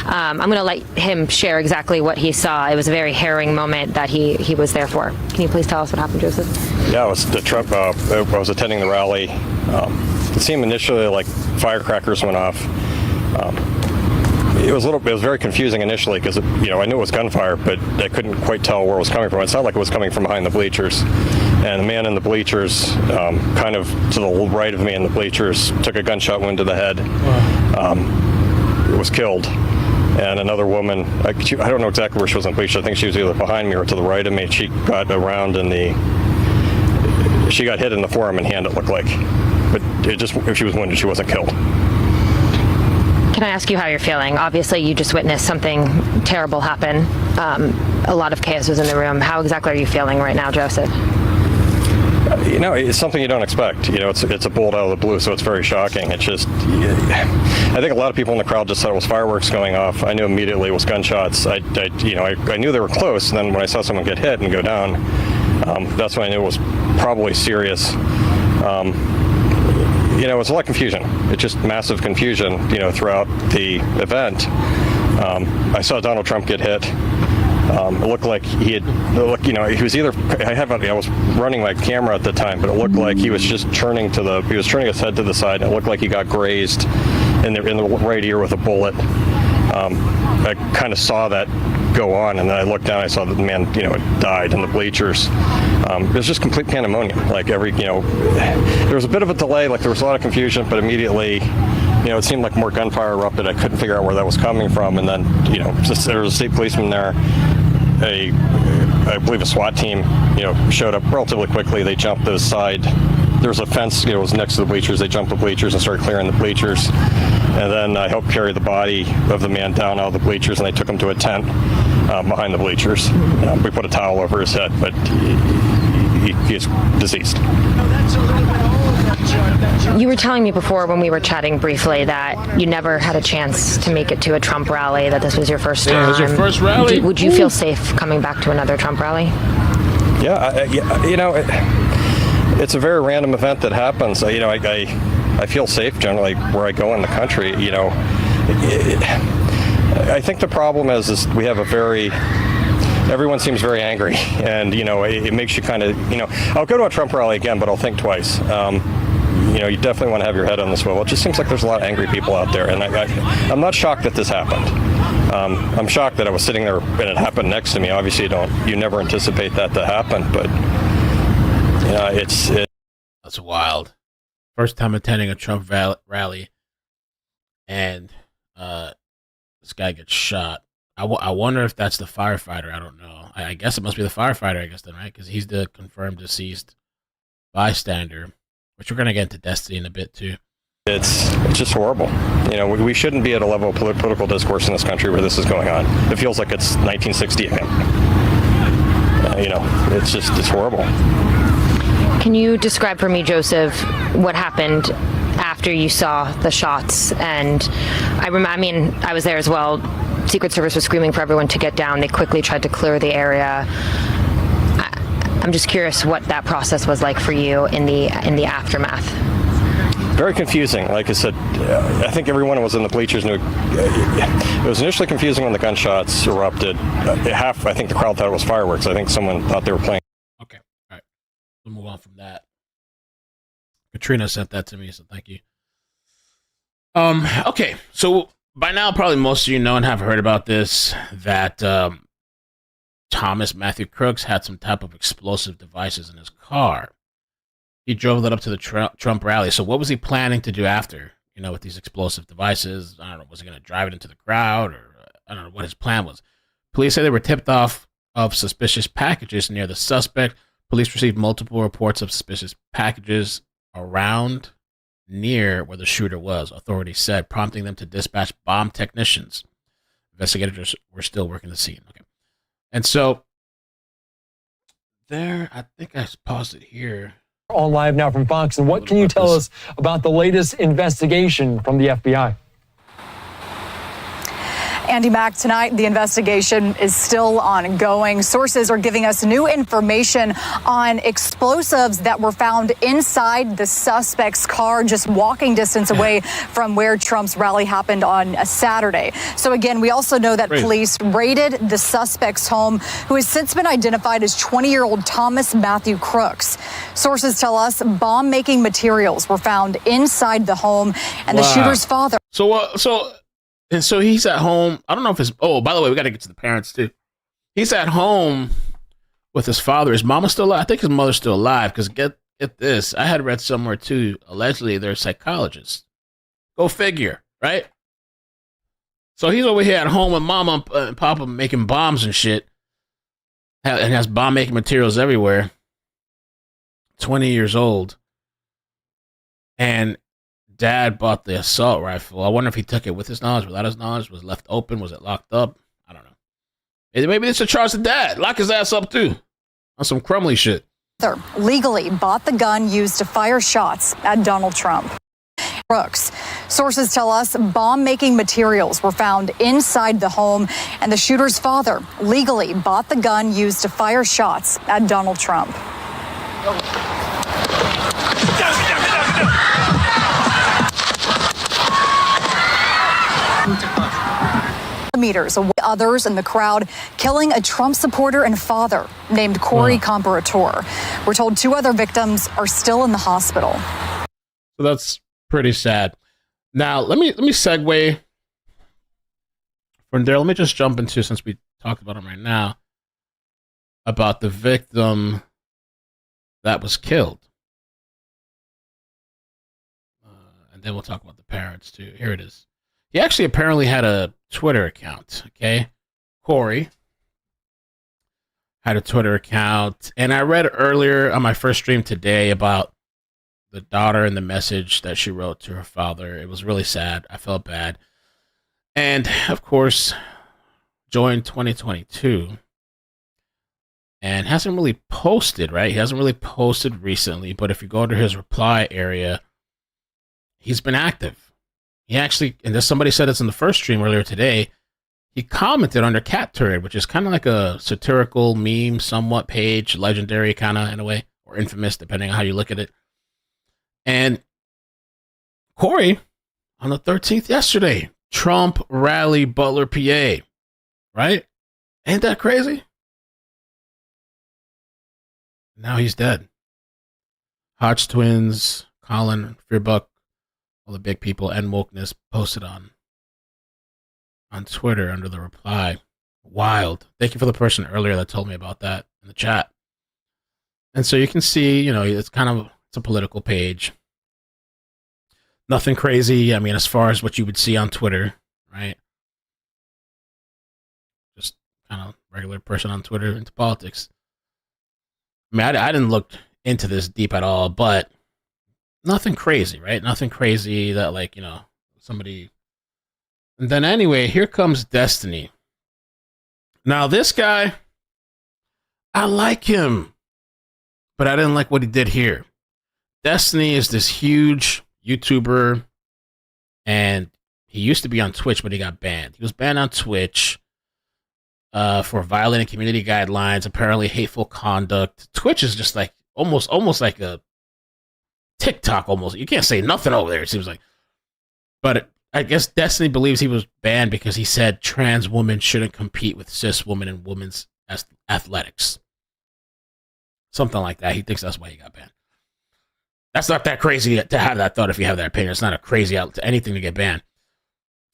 I'm going to let him share exactly what he saw. It was a very harrowing moment that he was there for. Can you please tell us what happened, Joseph? Yeah, it was the Trump. I was attending the rally. It seemed initially like firecrackers went off. It was very confusing initially because I knew it was gunfire, but I couldn't quite tell where it was coming from. It sounded like it was coming from behind the bleachers, and the man in the bleachers, kind of to the right of me in the bleachers, took a gunshot wound to the head. Was killed, and another woman. I don't know exactly where she was in the bleachers. I think she was either behind me or to the right of me. She got around she got hit in the forearm and hand. It looked like, but if she was wounded, she wasn't killed. can I ask you how you're feeling? Obviously, you just witnessed something terrible happen. A lot of chaos was in the room. How exactly are you feeling right now, Joseph? It's something you don't expect. It's a bolt out of the blue, so it's very shocking. It's just, I think a lot of people in the crowd just thought it was fireworks going off. I knew immediately it was gunshots. I knew they were close, and then when I saw someone get hit and go down, that's when I knew it was probably serious. It was a lot of confusion. It's just massive confusion, throughout the event. I saw Donald Trump get hit. It looked like he was either, I was running my camera at the time, but it looked like he was just turning his head to the side, and it looked like he got grazed in the right ear with a bullet. I kind of saw that go on, and then I looked down, I saw that the man, had died in the bleachers. It was just complete pandemonium. There was a bit of a delay, there was a lot of confusion, but immediately, it seemed like more gunfire erupted. I couldn't figure out where that was coming from, and then, there was a state policeman there. I believe a SWAT team, showed up relatively quickly. They jumped the side. There was a fence, it was next to the bleachers. They jumped the bleachers and started clearing the bleachers. And then I helped carry the body of the man down out of the bleachers, and they took him to a tent behind the bleachers. We put a towel over his head, but he's deceased. You were telling me before when we were chatting briefly that you never had a chance to make it to a Trump rally, that this was your first time. Yeah, it was your first rally? Would you feel safe coming back to another Trump rally? Yeah, it's a very random event that happens. I feel safe generally where I go in the country. I think the problem is we have everyone seems very angry, and it makes you kind of I'll go to a Trump rally again, but I'll think twice. You definitely want to have your head on the swivel. It just seems like there's a lot of angry people out there, and I'm not shocked that this happened. I'm shocked that I was sitting there and it happened next to me. Obviously, you never anticipate that to happen, but that's wild. First time attending a Trump rally, and this guy gets shot. I wonder if that's the firefighter. I don't know. I guess it must be the firefighter, I guess, then, right? Because he's the confirmed deceased bystander, which we're going to get into Destiny in a bit, too. It's just horrible. We shouldn't be at a level of political discourse in this country where this is going on. It feels like it's 1960 again. It's horrible. Can you describe for me, Joseph, what happened after you saw the shots? And I was there as well. Secret Service was screaming for everyone to get down. They quickly tried to clear the area. I'm just curious what that process was like for you in the aftermath. Very confusing. Like I said, I think everyone was in the bleachers knew. It was initially confusing when the gunshots erupted. I think the crowd thought it was fireworks. I think someone thought they were playing. Okay, all right. We'll move on from that. Katrina sent that to me, so thank you. Okay, so by now, probably most of you know and have heard about this, that Thomas Matthew Crooks had some type of explosive devices in his car. He drove that up to the Trump rally. So what was he planning to do after, with these explosive devices? I don't know. Was he going to drive it into the crowd, or I don't know what his plan was. Police say they were tipped off of suspicious packages near the suspect. Police received multiple reports of suspicious packages around near where the shooter was, authorities said, prompting them to dispatch bomb technicians. Investigators were still working the scene. Okay. And so there, I think I paused it here. On live now from Fox. And what can you tell us about the latest investigation from the FBI? Andy Mack, tonight the investigation is still ongoing. Sources are giving us new information on explosives that were found inside the suspect's car, just walking distance away from where Trump's rally happened on a Saturday. So again, we also know that police raided the suspect's home, who has since been identified as 20-year-old Thomas Matthew Crooks. Sources tell us bomb-making materials were found inside the home, and the shooter's father. So he's at home. I don't know if his. Oh, by the way, we got to get to the parents too. He's at home with his father. His mama's still alive. I think his mother's still alive. Because get this, I had read somewhere too. Allegedly, they're psychologists. Go figure, right? So he's over here at home with mama and papa making bombs and shit, and has bomb making materials everywhere. 20 years old, and dad bought the assault rifle. I wonder if he took it with his knowledge, without his knowledge. Was it left open? Was it locked up? I don't know. Maybe it's a charge to dad. Lock his ass up too on some crumbly shit. Legally bought the gun used to fire shots at Donald Trump. Brooks. Sources tell us bomb-making materials were found inside the home, and the shooter's father legally bought the gun used to fire shots at Donald Trump. Meters away, others in the crowd killing a Trump supporter and father named Corey Comparator. We're told 2 other victims are still in the hospital. So that's pretty sad. Now let me segue from there. Let me just jump into, since we talked about him right now, about the victim that was killed, and then we'll talk about the parents too. Here it is. He actually apparently had a Twitter account, okay? Corey had a Twitter account, and I read earlier on my first stream today about the daughter and the message that she wrote to her father. It was really sad. I felt bad. And, of course, joined 2022 and hasn't really posted, right? He hasn't really posted recently, but if you go to his reply area, he's been active. He actually, and somebody said this in the first stream earlier today, he commented under Cat Turd, which is kind of like a satirical meme, somewhat page, legendary kind of in a way, or infamous, depending on how you look at it. And Corey, on the 13th yesterday, Trump rally, Butler, PA, right? Ain't that crazy? Now he's dead. Hodge twins, Colin, Fearbuck, all the big people, and wokeness posted on Twitter under the reply. Wild. Thank you for the person earlier that told me about that in the chat. And so you can see, it's a political page. Nothing crazy. I mean, as far as what you would see on Twitter, right? Just kind of regular person on Twitter into politics. I mean, I didn't look into this deep at all, but nothing crazy, right? Nothing crazy that, somebody. And then anyway, here comes Destiny. Now, this guy, I like him, but I didn't like what he did here. Destiny is this huge YouTuber, and he used to be on Twitch, but he got banned. He was banned on Twitch for violating community guidelines, apparently hateful conduct. Twitch is just like almost like a TikTok almost. You can't say nothing over there, it seems like. But I guess Destiny believes he was banned because he said trans women shouldn't compete with cis women in women's athletics. Something like that. He thinks that's why he got banned. That's not that crazy to have that thought if you have that opinion. It's not a crazy out to anything to get banned.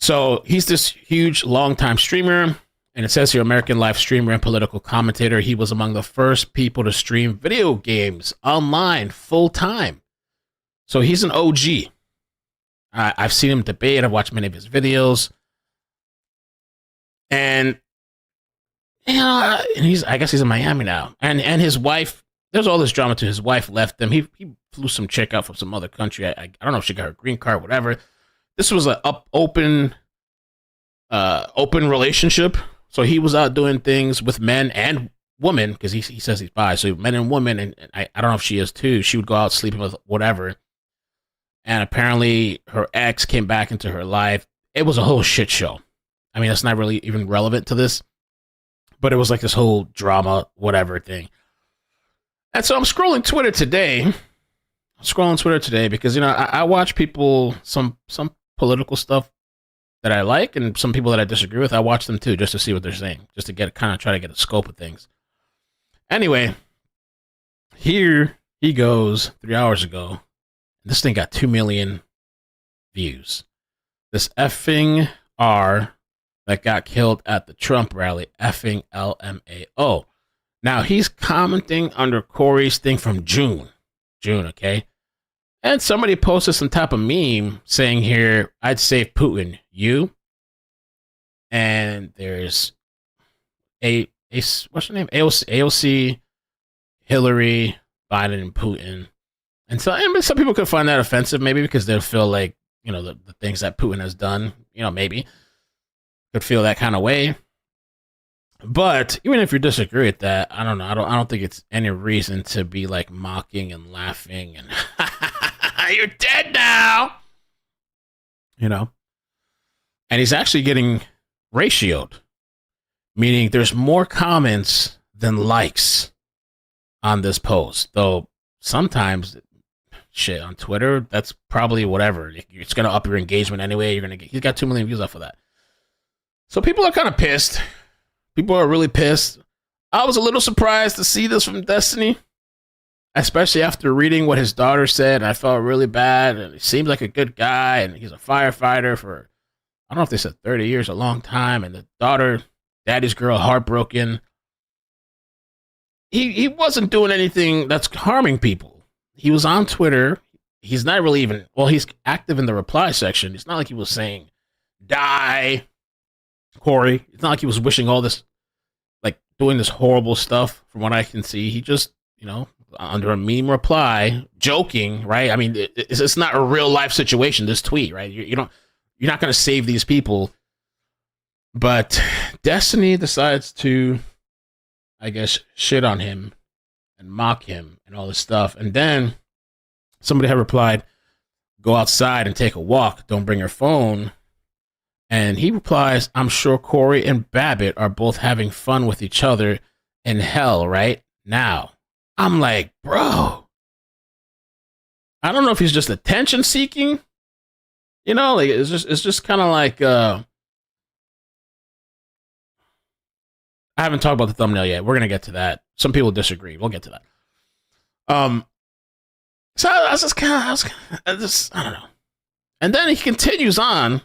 So he's this huge, long-time streamer, and it says here, American live streamer and political commentator. He was among the first people to stream video games online full-time. So he's an OG. I've seen him debate. I've watched many of his videos. And, I guess he's in Miami now. And his wife, there's all this drama to his wife left him. He flew some chick out from some other country. I don't know if she got her green card, whatever. This was an open relationship. So he was out doing things with men and women, because he says he's bi. So men and women, and I don't know if she is too. She would go out sleeping with whatever. And apparently her ex came back into her life. It was a whole shit show. I mean, that's not really even relevant to this, but it was like this whole drama, whatever thing. And so I'm scrolling Twitter today. Because, I watch people, some political stuff that I like and some people that I disagree with. I watch them too, just to see what they're saying, just to try to get a scope of things. Anyway, here he goes 3 hours ago. This thing got 2 million views. This effing R that got killed at the Trump rally, effing LMAO. Now, he's commenting under Corey's thing from June, okay? And somebody posted some type of meme saying here, I'd save Putin, you? And there's what's her name? AOC, Hillary, Biden, and Putin. And so, I mean, some people could find that offensive, maybe because they'll feel like, you know, the things that Putin has done, you know, maybe could feel that kind of way. But even if you disagree with that, I don't know. I don't think it's any reason to be like mocking and laughing and you're dead now, you know. And he's actually getting ratioed, meaning there's more comments than likes on this post. Though sometimes, shit, on Twitter, that's probably whatever. It's gonna up your engagement anyway. He's got 2 million views off of that. So people are kind of pissed. People are really pissed. I was a little surprised to see this from Destiny, especially after reading what his daughter said. And I felt really bad. And he seems like a good guy. And he's a firefighter for, I don't know if they said 30 years, a long time. And the daughter, daddy's girl, heartbroken. He wasn't doing anything that's harming people. He was on Twitter. He's not really even, well, he's active in the reply section. It's not like he was saying, die, Corey. It's not like he was wishing all this, like doing this horrible stuff from what I can see. He just, you know, under a meme reply, joking, right? I mean, it's not a real life situation, this tweet, right? You're not going to save these people. But Destiny decides to, I guess, shit on him and mock him and all this stuff. And then somebody had replied, go outside and take a walk. Don't bring your phone. And he replies, I'm sure Corey and Babbitt are both having fun with each other in hell right now. I'm like, bro, I don't know if he's just attention seeking. You know, like it's just kind of like, I haven't talked about the thumbnail yet. We're going to get to that. Some people disagree. We'll get to that. So I was just I don't know. And then he continues on.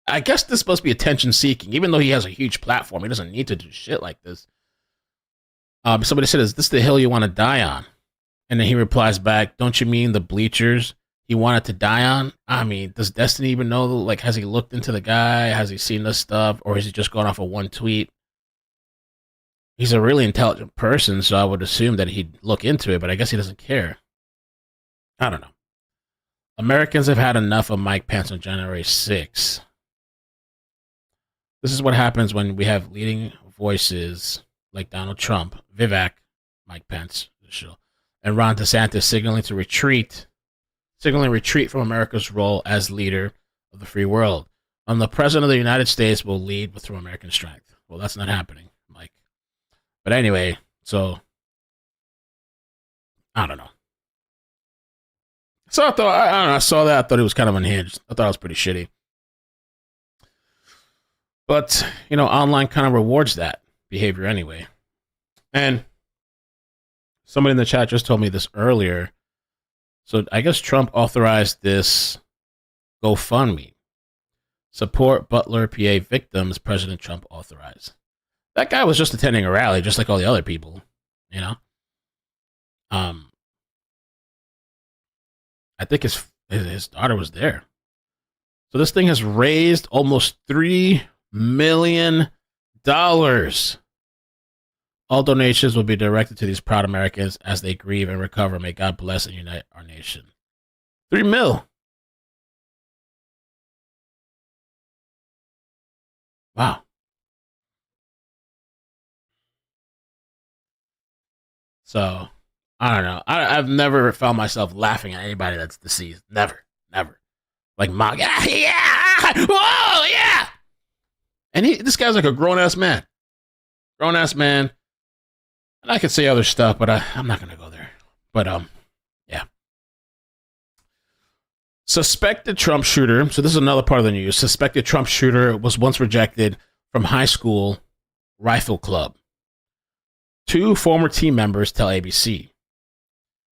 I guess this must be attention seeking, even though he has a huge platform. He doesn't need to do shit like this. Somebody said, is this the hill you want to die on? And then he replies back, don't you mean the bleachers he wanted to die on? I mean, does Destiny even know, like, has he looked into the guy? Has he seen this stuff? Or is he just going off of one tweet? He's a really intelligent person, so I would assume that he'd look into it, but I guess he doesn't care. I don't know. Americans have had enough of Mike Pence on January 6th. This is what happens when we have leading voices like Donald Trump, Vivek, Mike Pence, and Ron DeSantis signaling retreat from America's role as leader of the free world. The president of the United States will lead through American strength. Well, that's not happening, Mike. But anyway, so I don't know. So I thought, I don't know, I saw that. I thought it was kind of unhinged. I thought it was pretty shitty. But, you know, online kind of rewards that behavior anyway. And somebody in the chat just told me this earlier. So I guess Trump authorized this GoFundMe. Support Butler PA victims, President Trump authorized. That guy was just attending a rally, just like all the other people, you know? I think his daughter was there. So this thing has raised almost $3 million. All donations will be directed to these proud Americans as they grieve and recover. May God bless and unite our nation. $3 million. Wow. So, I don't know. I've never found myself laughing at anybody that's deceased. Never. Like, MAGA. Yeah! Whoa, yeah! And this guy's like a grown-ass man. And I could say other stuff, but I'm not going to go there. But, yeah. Suspected Trump shooter. So this is another part of the news. Suspected Trump shooter was once rejected from high school rifle club. 2 former team members tell ABC.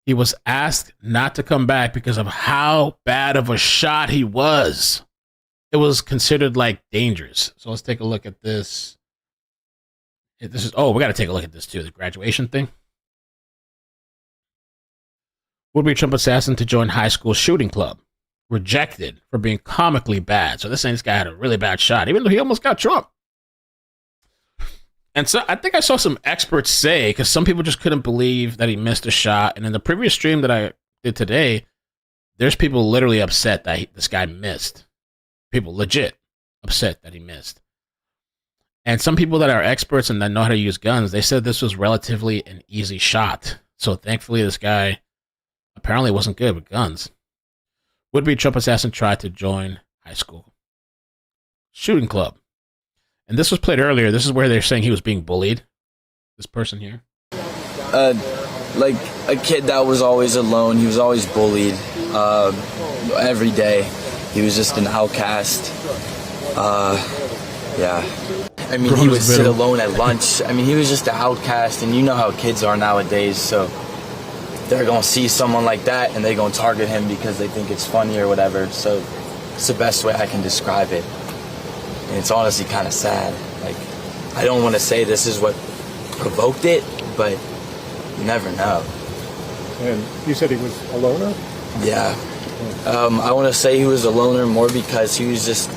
He was asked not to come back because of how bad of a shot he was. It was considered like dangerous. So let's take a look at this. We got to take a look at this too. The graduation thing. Would-be Trump assassin to join high school shooting club. Rejected for being comically bad. So this guy had a really bad shot, even though he almost got Trump. And so I think I saw some experts say, because some people just couldn't believe that he missed a shot. And in the previous stream that I did today, there's people literally upset that this guy missed. People legit upset that he missed. And some people that are experts and that know how to use guns, they said this was relatively an easy shot. So thankfully, this guy apparently wasn't good with guns. Would-be Trump assassin tried to join high school shooting club. And this was played earlier. This is where they're saying he was being bullied. This person here. Like a kid that was always alone. He was always bullied every day. He was just an outcast. Yeah. I mean, he would sit alone at lunch. I mean, he was just an outcast, and you know how kids are nowadays, so they're going to see someone like that, and they're going to target him because they think it's funny or whatever. So it's the best way I can describe it. And it's honestly kind of sad. Like, I don't want to say this is what provoked it, but you never know. And you said he was a loner? Yeah. I want to say he was a loner more because he was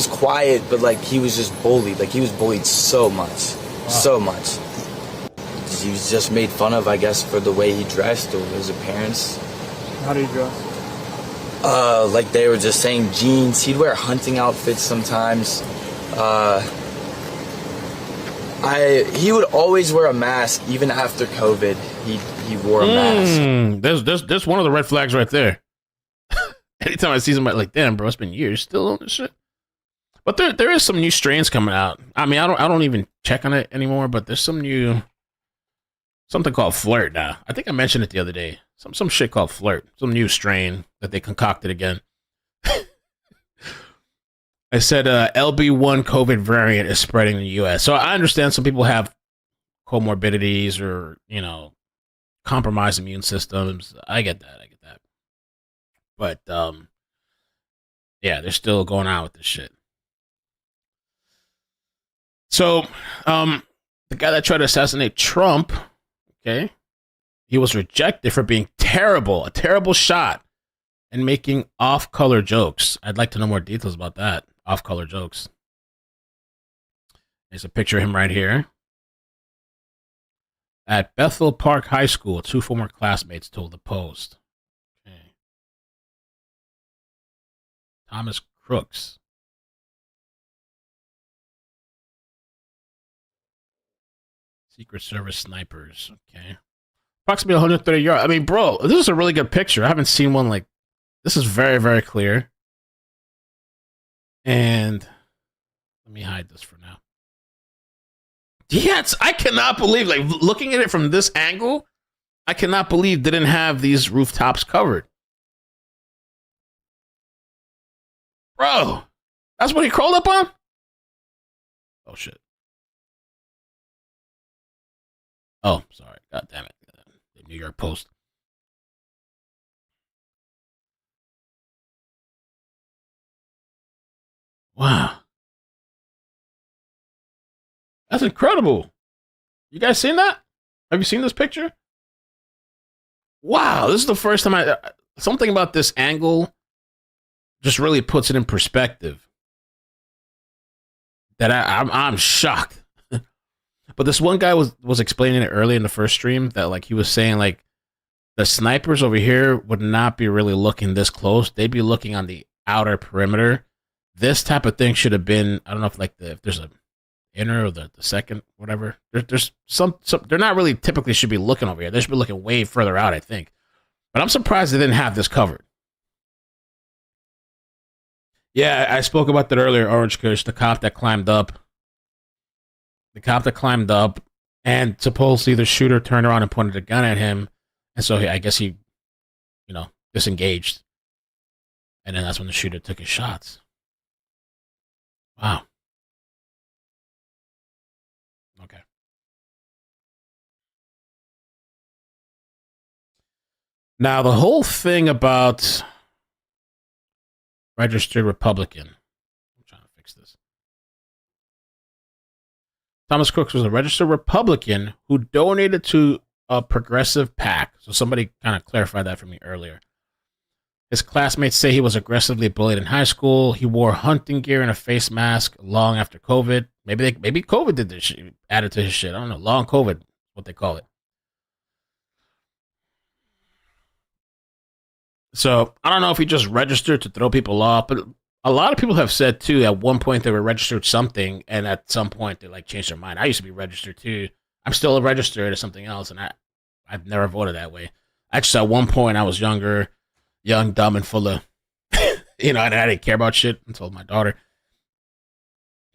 quiet, but like he was just bullied. Like he was bullied so much. Wow. So much. He was just made fun of, I guess, for the way he dressed or his appearance. How did he dress? Like they were just saying jeans. He'd wear hunting outfits sometimes. He would always wear a mask, even after COVID. He wore a mask. There's one of the red flags right there. Anytime I see somebody like, damn, bro, it's been years still on this shit. But there is some new strains coming out. I mean, I don't even check on it anymore. But there's something called Flirt now. I think I mentioned it the other day. Some shit called Flirt. Some new strain that they concocted again. I said LB1 COVID variant is spreading in the U.S. So I understand some people have comorbidities or, compromised immune systems. I get that. But, yeah, they're still going out with this shit. So, the guy that tried to assassinate Trump, okay, he was rejected for being a terrible shot, and making off-color jokes. I'd like to know more details about that. Off-color jokes. There's a picture of him right here. At Bethel Park High School, 2 former classmates told the Post. Okay. Thomas Crooks. Secret Service snipers. Okay. Approximately 130 yards. I mean, bro, this is a really good picture. I haven't seen one like this. Is very, very clear. And let me hide this for now. Yes, I cannot believe, like, looking at it from this angle, I cannot believe they didn't have these rooftops covered. Bro, that's what he crawled up on? Oh, shit. Oh, sorry. God damn it. The New York Post. Wow. That's incredible. You guys seen that? Have you seen this picture? Wow, this is the first time something about this angle just really puts it in perspective. That I'm shocked. But this one guy was explaining it early in the first stream that, like, he was saying, like, the snipers over here would not be really looking this close. They'd be looking on the outer perimeter. This type of thing should have been, I don't know if there's a inner or the second, whatever. There's some they're not really typically should be looking over here. They should be looking way further out, I think. But I'm surprised they didn't have this covered. Yeah, I spoke about that earlier, Orange Kush, the cop that climbed up. And supposedly the shooter turned around and pointed a gun at him. And so I guess he, disengaged. And then that's when the shooter took his shots. Wow. Okay. Now, the whole thing about registered Republican. I'm trying to fix this. Thomas Crooks was a registered Republican who donated to a progressive PAC. So somebody kind of clarified that for me earlier. His classmates say he was aggressively bullied in high school. He wore hunting gear and a face mask long after COVID. Maybe COVID did this shit, added to his shit. I don't know. Long COVID, what they call it. So I don't know if he just registered to throw people off, but a lot of people have said too at one point they were registered something, and at some point they like changed their mind. I used to be registered too. I'm still registered to something else, and I've never voted that way. Actually, at one point I was younger, young, dumb, and full of, and I didn't care about shit until my daughter.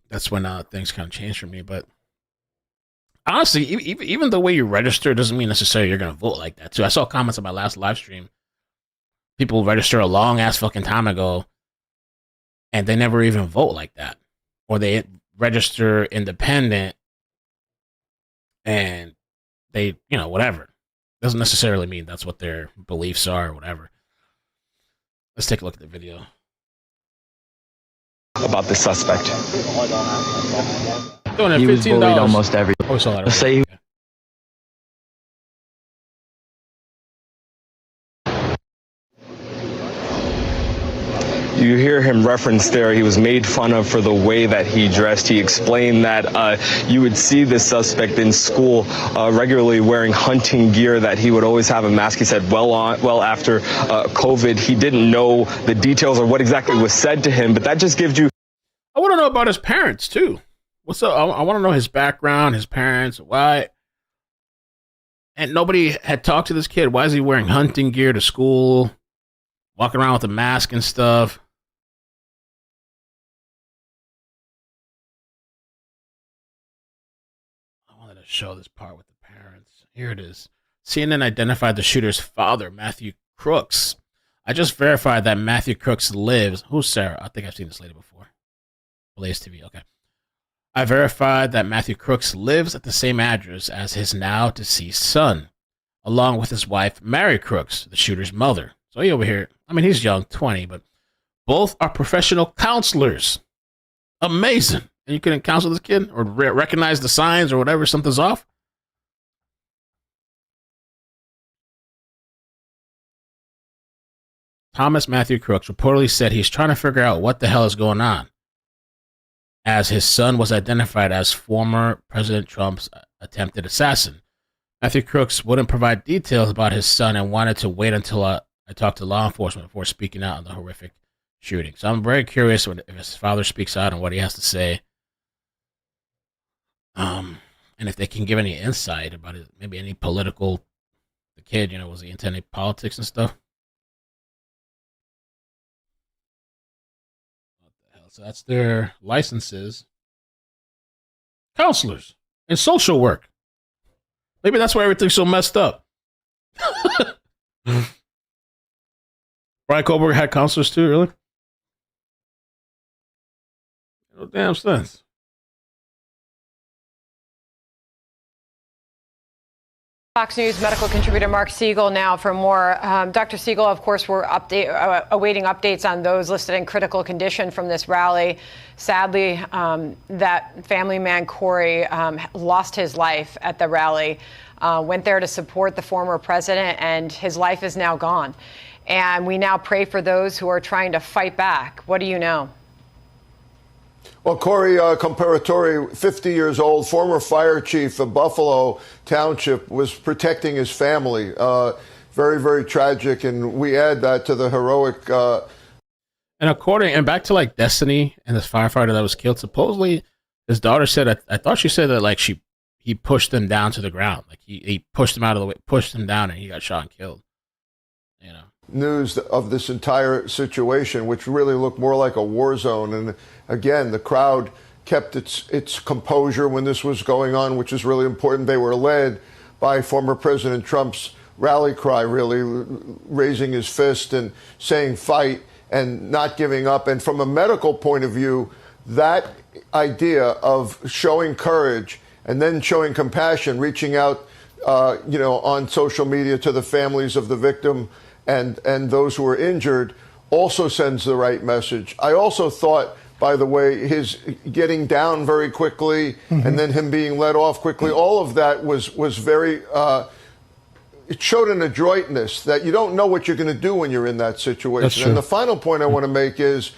That's when things kind of changed for me. But honestly, even the way you register doesn't mean necessarily you're going to vote like that too. I saw comments on my last live stream. People register a long ass fucking time ago, and they never even vote like that, or they register independent, and they, whatever. Doesn't necessarily mean that's what their beliefs are or whatever. Let's take a look at the video. About the suspect. He was bullied almost every. Oh, saw that. Say. You hear him reference there, he was made fun of for the way that he dressed. He explained that you would see the suspect in school regularly wearing hunting gear, that he would always have a mask. He said well after COVID, he didn't know the details or what exactly was said to him, but that just gives you... I want to know about his parents, too. What's up? I want to know his background, his parents, why... And nobody had talked to this kid. Why is he wearing hunting gear to school? Walking around with a mask and stuff. Show this part with the parents. Here it is. CNN identified the shooter's father, Matthew Crooks. I just verified that Matthew Crooks lives. Who's Sarah? I think I've seen this lady before. Blaze TV. Okay. I verified that Matthew Crooks lives at the same address as his now deceased son, along with his wife, Mary Crooks, the shooter's mother. So he over here, I mean, he's young, 20, but both are professional counselors. Amazing. And you couldn't counsel this kid or recognize the signs or whatever, something's off? Thomas Matthew Crooks reportedly said he's trying to figure out what the hell is going on, as his son was identified as former President Trump's attempted assassin. Matthew Crooks wouldn't provide details about his son and wanted to wait until I talked to law enforcement before speaking out on the horrific shooting. So I'm very curious if his father speaks out and what he has to say. And if they can give any insight about it, maybe any political, the kid, was he into any politics and stuff? What the hell? So that's their licenses. Counselors and social work. Maybe that's why everything's so messed up. Brian Kohlberg had counselors too, really? No damn sense. Fox News medical contributor Mark Siegel now for more. Dr. Siegel, of course, we're awaiting updates on those listed in critical condition from this rally. Sadly, that family man, Corey, lost his life at the rally, went there to support the former president, and his life is now gone. And we now pray for those who are trying to fight back. What do you know? Well, Corey Comparatori, 50 years old, former fire chief of Buffalo Township, was protecting his family. Very, very tragic. And we add that to the heroic. And back to like Destiny and this firefighter that was killed. Supposedly, his daughter said, I thought she said that like he pushed him down to the ground. Like he pushed him out of the way, pushed him down, and he got shot and killed. News of this entire situation, which really looked more like a war zone. And again, the crowd kept its composure when this was going on, which is really important. They were led by former President Trump's rally cry, really raising his fist and saying fight and not giving up. And from a medical point of view, that idea of showing courage and then showing compassion, reaching out, on social media to the families of the victim and those who were injured, also sends the right message. I also thought, by the way, his getting down very quickly and then him being let off quickly, all of that was very, it showed an adroitness that you don't know what you're going to do when you're in that situation. And the final point I want to make is,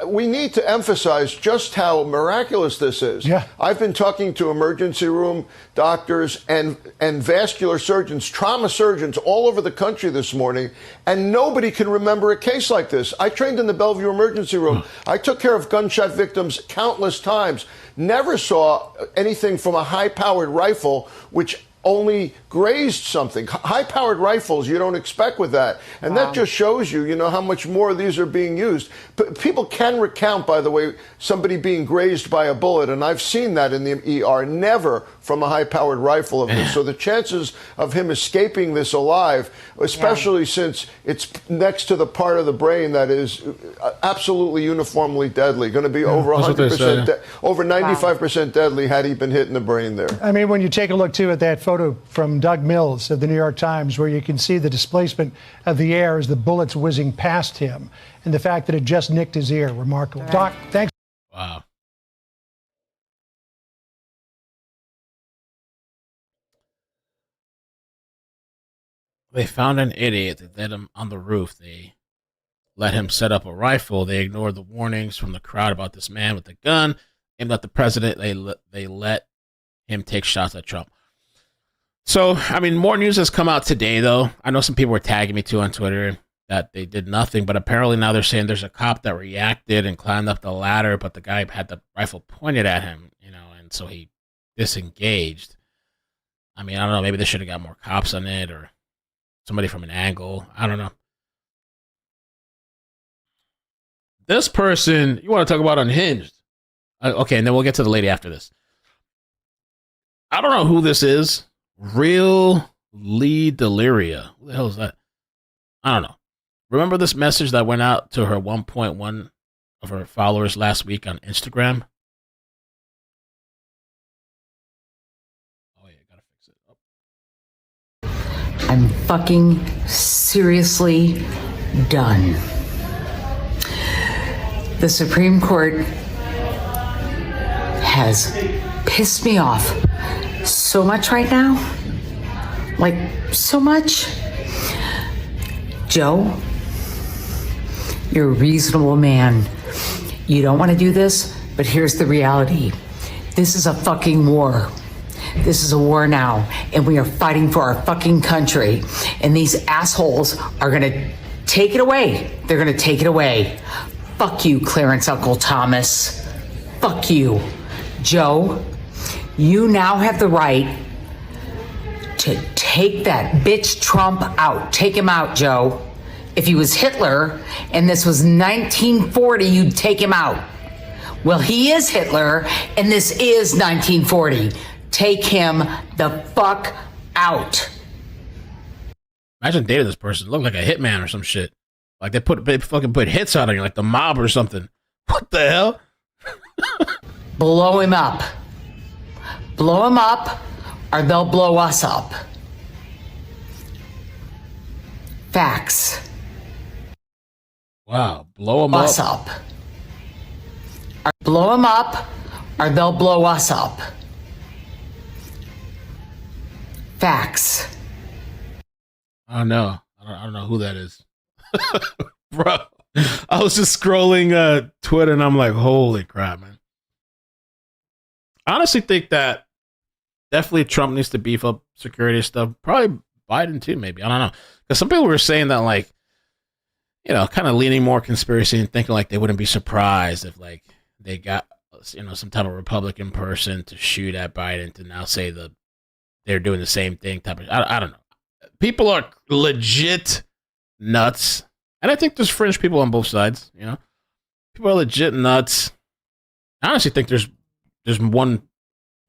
we need to emphasize just how miraculous this is. Yeah. I've been talking to emergency room doctors and vascular surgeons, trauma surgeons all over the country this morning, and nobody can remember a case like this. I trained in the Bellevue emergency room. I took care of gunshot victims countless times. Never saw anything from a high-powered rifle which only grazed something. High-powered rifles, you don't expect with that. And that just shows you, how much more of these are being used. People can recount, by the way, somebody being grazed by a bullet, and I've seen that in the ER, never from a high-powered rifle of this. So the chances of him escaping this alive, especially since it's next to the part of the brain that is absolutely uniformly deadly, going to be over 100%, over 95% deadly had he been hit in the brain there. I mean, when you take a look, too, at that photo from Doug Mills of the New York Times, where you can see the displacement of the air as the bullets whizzing past him, and the fact that it just nicked his ear, remarkable. Right. Doc, thanks. Wow. They found an idiot. They let him on the roof. They let him set up a rifle. They ignored the warnings from the crowd about this man with the gun. Aimed at the president. They let him take shots at Trump. So, I mean, more news has come out today, though. I know some people were tagging me, too, on Twitter that they did nothing. But apparently now they're saying there's a cop that reacted and climbed up the ladder, but the guy had the rifle pointed at him, and so he disengaged. I mean, I don't know. Maybe they should have got more cops on it or somebody from an angle. I don't know. This person, you want to talk about unhinged. Okay, and then we'll get to the lady after this. I don't know who this is. Real Lee Deliria. Who the hell is that? I don't know. Remember this message that went out to her 1.1 of her followers last week on Instagram? Oh, yeah, gotta fix it. I'm fucking seriously done. The Supreme Court has pissed me off so much right now. Like, so much. Joe, you're a reasonable man. You don't want to do this, but here's the reality. This is a fucking war. This is a war now, and we are fighting for our fucking country. And these assholes are gonna take it away. They're gonna take it away. Fuck you, Clarence Uncle Thomas. Fuck you. Joe, you now have the right to take that bitch Trump out. Take him out, Joe. If he was Hitler and this was 1940, you'd take him out. Well, he is Hitler and this is 1940. Take him the fuck out. Imagine dating this person. Look like a hitman or some shit. Like they fucking put hits on you, like the mob or something. What the hell? Blow him up. Blow him up, or they'll blow us up. Facts. Wow, blow him us up. Blow him up, or they'll blow us up. Facts. I don't know. I don't know who that is. Bro, I was just scrolling Twitter and I'm like, holy crap, man. I honestly think that definitely Trump needs to beef up security stuff. Probably Biden too, maybe. I don't know. Because some people were saying that, like, kind of leaning more conspiracy and thinking like they wouldn't be surprised if like they got, some type of Republican person to shoot at Biden to now say they're doing the same thing. I don't know. People are legit nuts. And I think there's fringe people on both sides, People are legit nuts. I honestly think there's one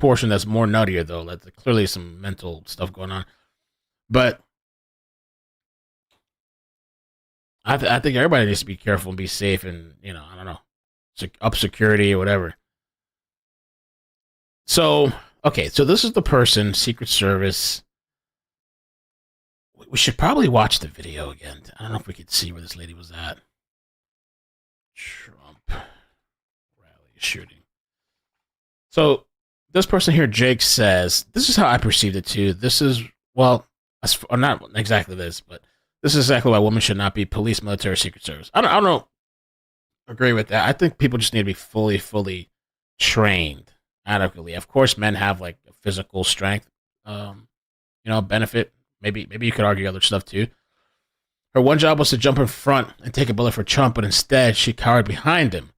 portion that's more nuttier, though. That's clearly some mental stuff going on. But I think everybody needs to be careful and be safe and, I don't know, up security or whatever. So, okay, so this is the person, Secret Service. We should probably watch the video again. I don't know if we could see where this lady was at. Trump rally shooting. So this person here, Jake, says, this is how I perceived it too. This is, well, not exactly this, but this is exactly why women should not be police, military, Secret Service. I don't know. agree with that. I think people just need to be fully trained adequately. Of course, men have like a physical strength, benefit. Maybe you could argue other stuff too. Her one job was to jump in front and take a bullet for Trump, but instead she cowered behind him.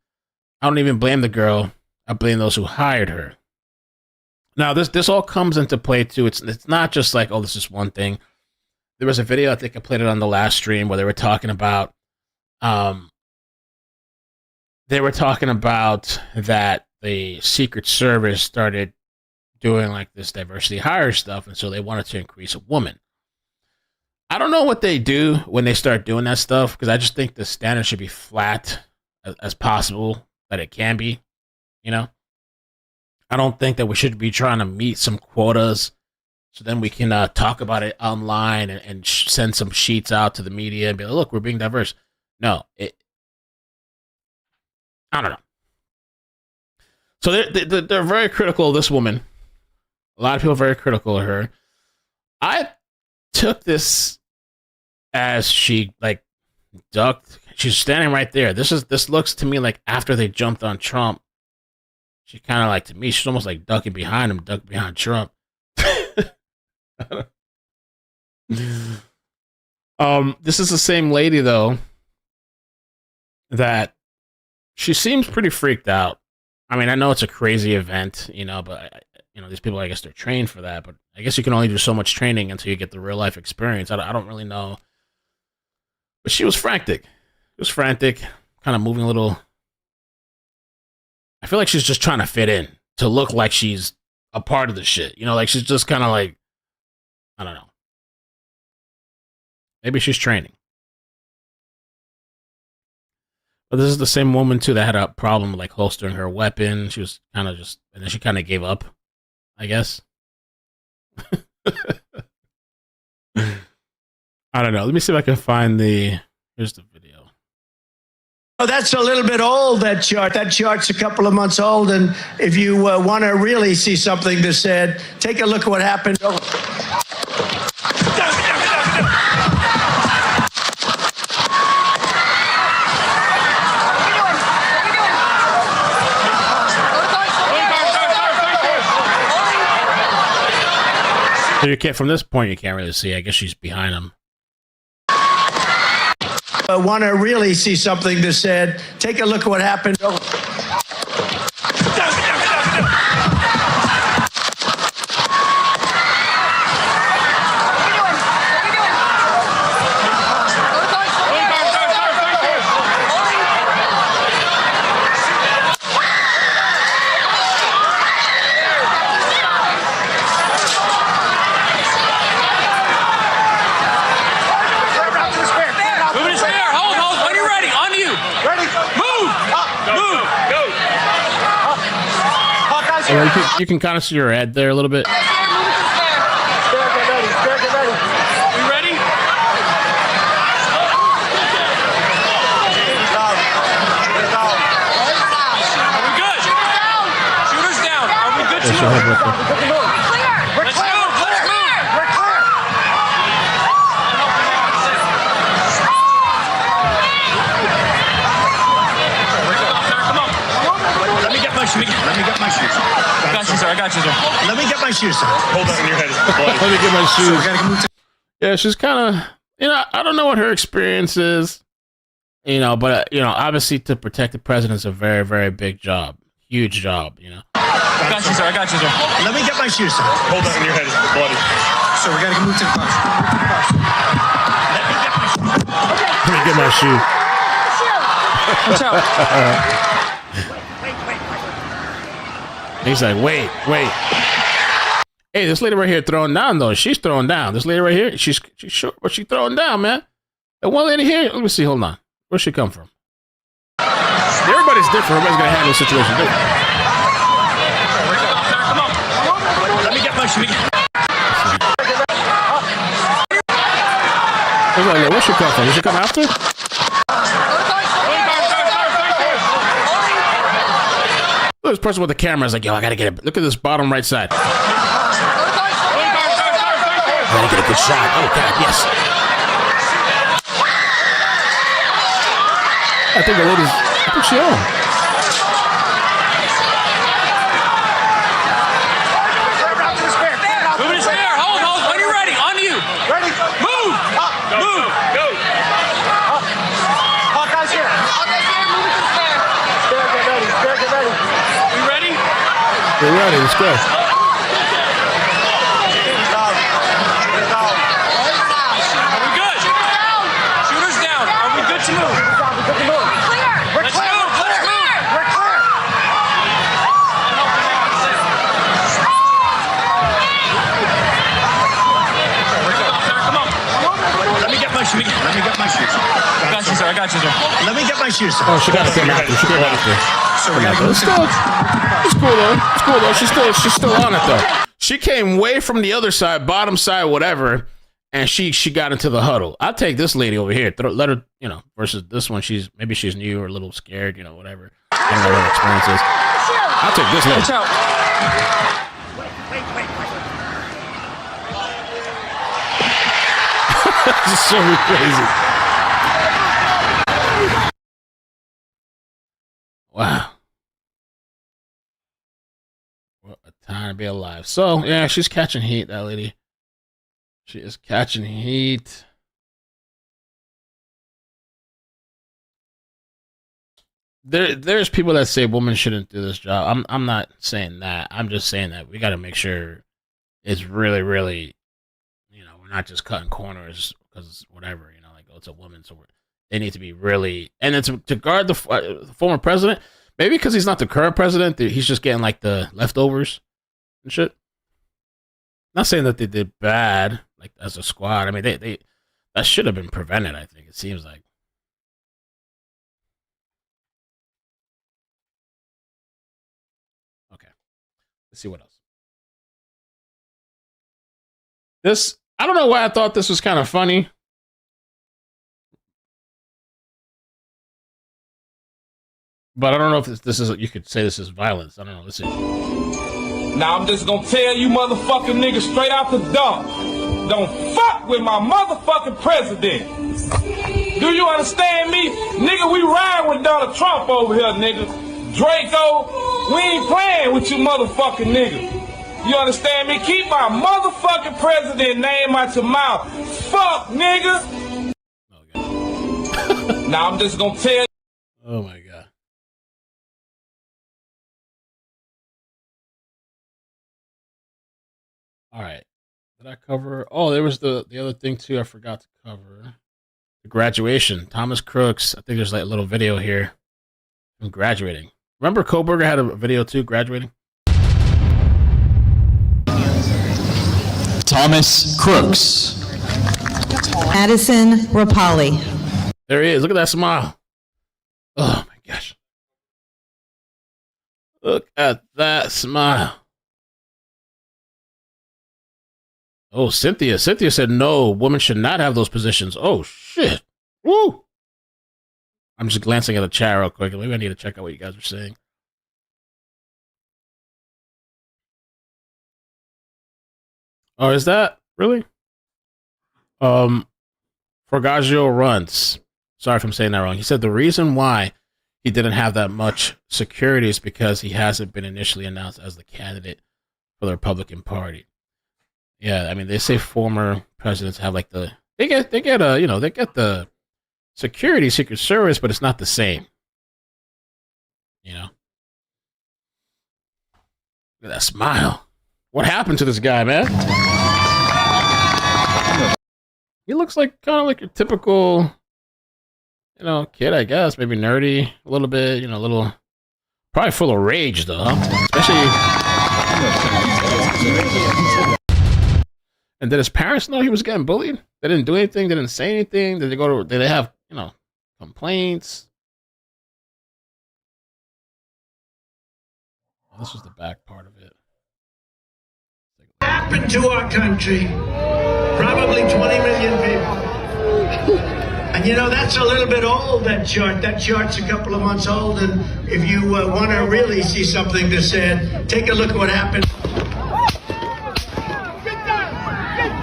I don't even blame the girl. I blame those who hired her. Now, this all comes into play too. It's not just like, oh, this is one thing. There was a video, I think I played it on the last stream, where they were talking about that the Secret Service started doing like this diversity hire stuff, and so they wanted to increase a woman. I don't know what they do when they start doing that stuff, because I just think the standard should be flat as possible that it can be, I don't think that we should be trying to meet some quotas so then we can talk about it online and send some sheets out to the media and be like, look, we're being diverse. No, I don't know. So they're very critical of this woman. A lot of people are very critical of her. I took this as she like ducked. She's standing right there. This looks to me like after they jumped on Trump, she kind of like, to me, she's almost like ducking behind him, ducking behind Trump. This is the same lady though that she seems pretty freaked out. I mean, I know it's a crazy event, but these people, I guess they're trained for that, but I guess you can only do so much training until you get the real life experience. I don't really know, but she was frantic. She was frantic, kind of moving a little. I feel like she's just trying to fit in, to look like she's a part of the shit. Like she's just kind of like, I don't know. Maybe she's training. But this is the same woman too that had a problem with like holstering her weapon. She was kind of just, and then she kind of gave up, I guess. I don't know. Let me see if I can find here's the video. Oh, that's a little bit old, that chart. That chart's a couple of months old, and if you want to really see something that's said, take a look at what happened. So you can't, from this point, you can't really see. I guess she's behind him. Want to really see something that's said, take a look at what happened. You can kind of see her head there a little bit. Get ready. You ready? Are we good? Shooters down. Are we good to move? We're clear. Let's move. Let's move. We're clear. Come on. Let me get my shoes. I got you, sir. Let me get my shoes, sir. Hold on in your head. Let me get my shoes. Yeah, she's kind of, I don't know what her experience is, but, obviously to protect the president is a very, very big job. Huge job, I got you, sir. Let me get my shoes, sir. Hold on in your head. Bloody. So we got to move to the bus. Let me get my shoes. Watch out. He's like, wait. Hey, this lady right here throwing down, though. She's throwing down. This lady right here, she's short, but she's throwing down, man. The one lady here, let me see, hold on. Where'd she come from? Everybody's different. Everybody's going to handle the situation different. Come on. Let me get my shoes. Where'd she come from? Did she come after? Look, this person with the camera is like, yo, I gotta get it. Look at this bottom right side. I gotta get a good shot. Oh, God, yes. I think the lady's What's she on? Moving his hair. Hold. When you're ready. On you. Ready. Move. Move. Go. Hawkeye's here. Hawkeye's here. Move it to the stair. Stair, get ready. Stair, get ready. We ready? We're ready. Let's go. Are we good? Shooters down. Are we good to move? Let's move. We're clear. Come on. Let me get my shoes. I got you, sir. Let me get my shoes. Oh, she got to come after. She came after. So we gotta go. It's cool though. It's cool though. She's still on it though. She came way from the other side, bottom side, whatever, and she got into the huddle. I'll take this lady over here. Let her, versus this one. Maybe she's new or a little scared, whatever. I don't know what her experience is. I'll take this lady. Watch out. This is so crazy. Wow. What a time to be alive. So, yeah, she's catching heat, that lady. She is catching heat. There's people that say women shouldn't do this job. I'm not saying that. I'm just saying that we got to make sure it's really, really, we're not just cutting corners because whatever, like, oh, it's a woman, so they need to be really, and it's to guard the former president. Maybe because he's not the current president, he's just getting like the leftovers and shit. Not saying that they did bad, like as a squad. I mean, they that should have been prevented. I think it seems like. Okay, let's see what else. This, I don't know why I thought this was kind of funny. But I don't know if this is, you could say this is violence. I don't know. Let's see. Now I'm just gonna tell you motherfucking niggas straight out the dump. Don't fuck with my motherfucking president. Do you understand me? Nigga, we ride with Donald Trump over here, nigga. Draco, we ain't playing with you motherfucking niggas. You understand me? Keep my motherfucking president name out your mouth. Fuck, nigga. Okay. Now I'm just gonna tell you. Oh my God. All right. Did I cover? Oh, there was the other thing too. I forgot to cover the graduation. Thomas Crooks. I think there's like a little video here. I'm graduating. Remember, Koberger had a video too, graduating. Thomas Crooks. Addison Rapali. There he is. Look at that smile. Oh my gosh. Look at that smile. Oh, Cynthia. Cynthia said no, women should not have those positions. Oh, shit. Woo. I'm just glancing at the chat real quick. Maybe I need to check out what you guys are saying. Oh, is that really? Forgaggio runs. Sorry if I'm saying that wrong. He said the reason why he didn't have that much security is because he hasn't been initially announced as the candidate for the Republican Party. Yeah, I mean, they say former presidents have like they get the security, Secret Service, but it's not the same. Look at that smile. What happened to this guy, man? He looks like kind of like your typical, kid, I guess. Maybe nerdy a little bit, a little, probably full of rage though, huh? Especially. And did his parents know he was getting bullied? They didn't do anything. They didn't say anything. Did they have, complaints? Oh, this was the back part of it. Happened to our country, probably 20 million people. And that's a little bit old, that chart. That chart's a couple of months old. And if you want to really see something that's said, take a look at what happened.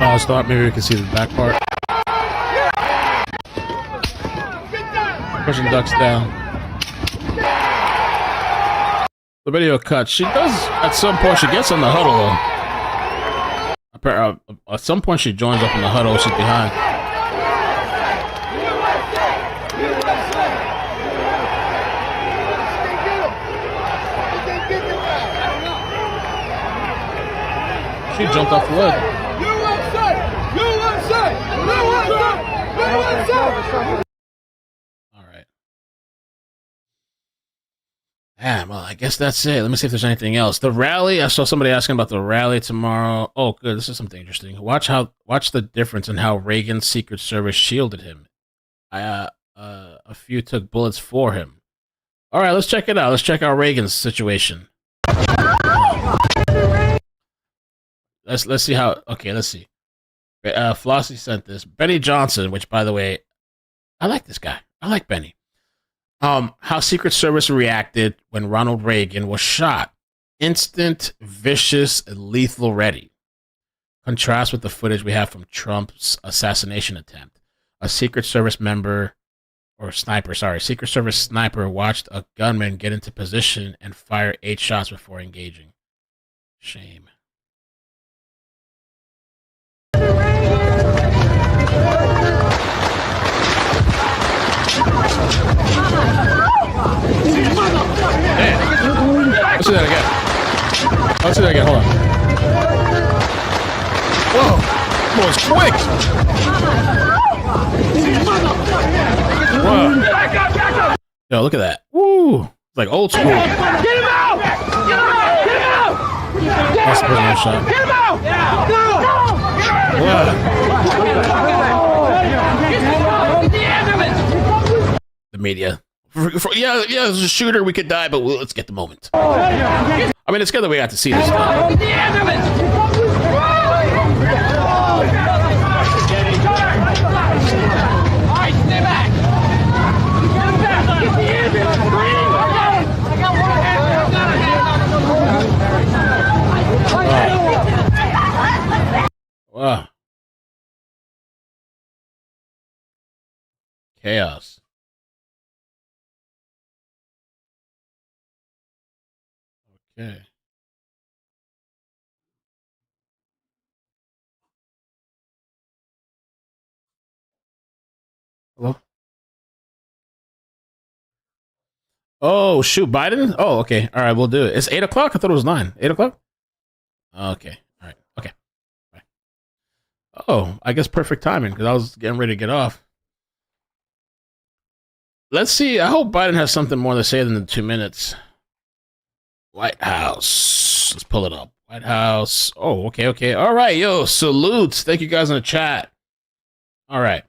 I thought maybe we could see the back part. Pushing ducks down. The video cut. She does at some point. She gets in the huddle. At some point, she joins up in the huddle. She's behind. She jumped off the ledge. All right. Yeah, well, I guess that's it. Let me see if there's anything else. The rally. I saw somebody asking about the rally tomorrow. Oh, good. This is something interesting. Watch the difference in how Reagan's Secret Service shielded him. A few took bullets for him. All right, let's check it out. Let's check out Reagan's situation. Let's see how. Okay, let's see. Flossie sent this. Benny Johnson, which, by the way, I like this guy. I like Benny. How Secret Service reacted when Ronald Reagan was shot. Instant, vicious, and lethal ready. Contrast with the footage we have from Trump's assassination attempt. A Secret Service Secret Service sniper watched a gunman get into position and fire 8 shots before engaging. Shame. Let's do that again. Let's do that again. Hold on. Whoa. That was quick. Whoa. Yo, look at that. Woo. It's like old school. Get him out! Get him out! Get him out! That's the prisoner shot. Get him out! The media. Yeah, there's a shooter. We could die, but let's get the moment. I mean, it's good that we got to see this stuff. Wow. Chaos. Okay. Hello? Oh, shoot. Biden? Oh, okay. All right, we'll do it. It's 8 o'clock? I thought it was 9. 8 o'clock? Okay. All right. Okay. Bye. Oh, I guess perfect timing because I was getting ready to get off. Let's see. I hope Biden has something more to say than the 2 minutes. White House. Let's pull it up. White House. Oh, okay, okay. All right, yo, salutes. Thank you guys in the chat. All right.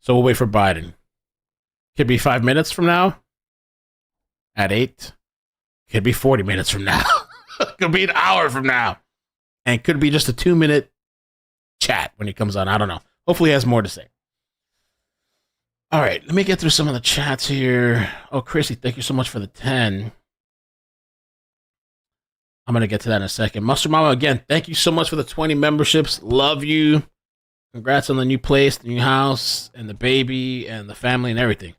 So we'll wait for Biden. Could be 5 minutes from now. At 8. Could be 40 minutes from now. Could be an hour from now. And could be just a 2-minute chat when he comes on. I don't know. Hopefully he has more to say. All right, let me get through some of the chats here. Oh, Chrissy, thank you so much for the 10. I'm going to get to that in a second. Mustard Mama, again, thank you so much for the 20 memberships. Love you. Congrats on the new place, the new house, and the baby, and the family, and everything.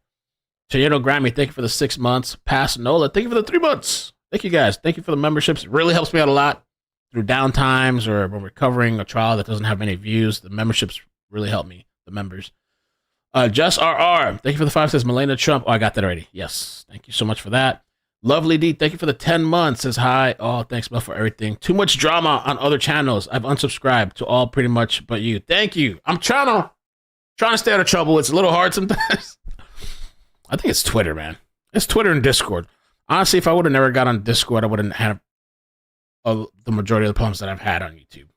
Chayero Grammy, thank you for the 6 months. Pass Nola, thank you for the 3 months. Thank you, guys. Thank you for the memberships. It really helps me out a lot through downtimes or when we're covering a trial that doesn't have many views. The memberships really help me, the members. Just RR, thank you for the 5 says Melania Trump. Oh, I got that already. Yes, thank you so much for that. Lovely D, thank you for the 10 months. Says hi. Oh, thanks, Mel, for everything. Too much drama on other channels. I've unsubscribed to all pretty much but you. Thank you. I'm trying to stay out of trouble. It's a little hard sometimes. I think it's Twitter, man. It's Twitter and Discord. Honestly, if I would have never got on Discord, I wouldn't have the majority of the problems that I've had on YouTube.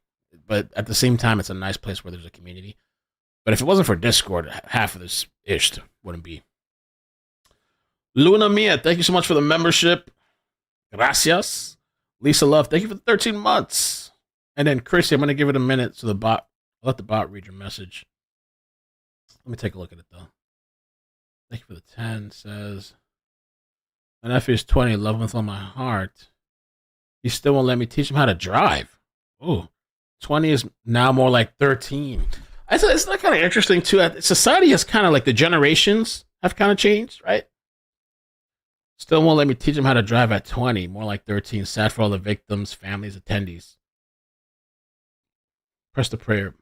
But at the same time, it's a nice place where there's a community. But if it wasn't for Discord, half of this ish wouldn't be. Luna Mia, thank you so much for the membership. Gracias. Lisa Love, thank you for the 13 months. And then Chrissy, I'm going to give it a minute so I'll let the bot read your message. Let me take a look at it, though. Thank you for the 10. Says, my nephew is 20, love him with all my heart. He still won't let me teach him how to drive. Oh, 20 is now more like 13. It's not kind of interesting, too. Society has kind of like the generations have kind of changed, right? Still won't let me teach him how to drive at 20. More like 13. Sad for all the victims, families, attendees. Press the prayer.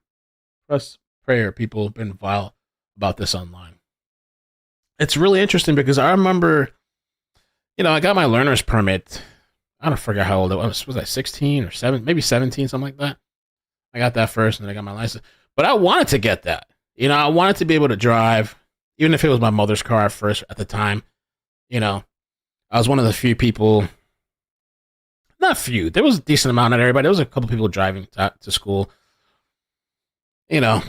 Press prayer. People have been vile about this online. It's really interesting because I remember, I got my learner's permit. I don't forget how old I was. Was I 16 or 7? Maybe 17, something like that. I got that first and then I got my license. But I wanted to get that. I wanted to be able to drive, even if it was my mother's car at first at the time. I was one of the few people, not few, there was a decent amount, not everybody. There was a couple people driving to school. But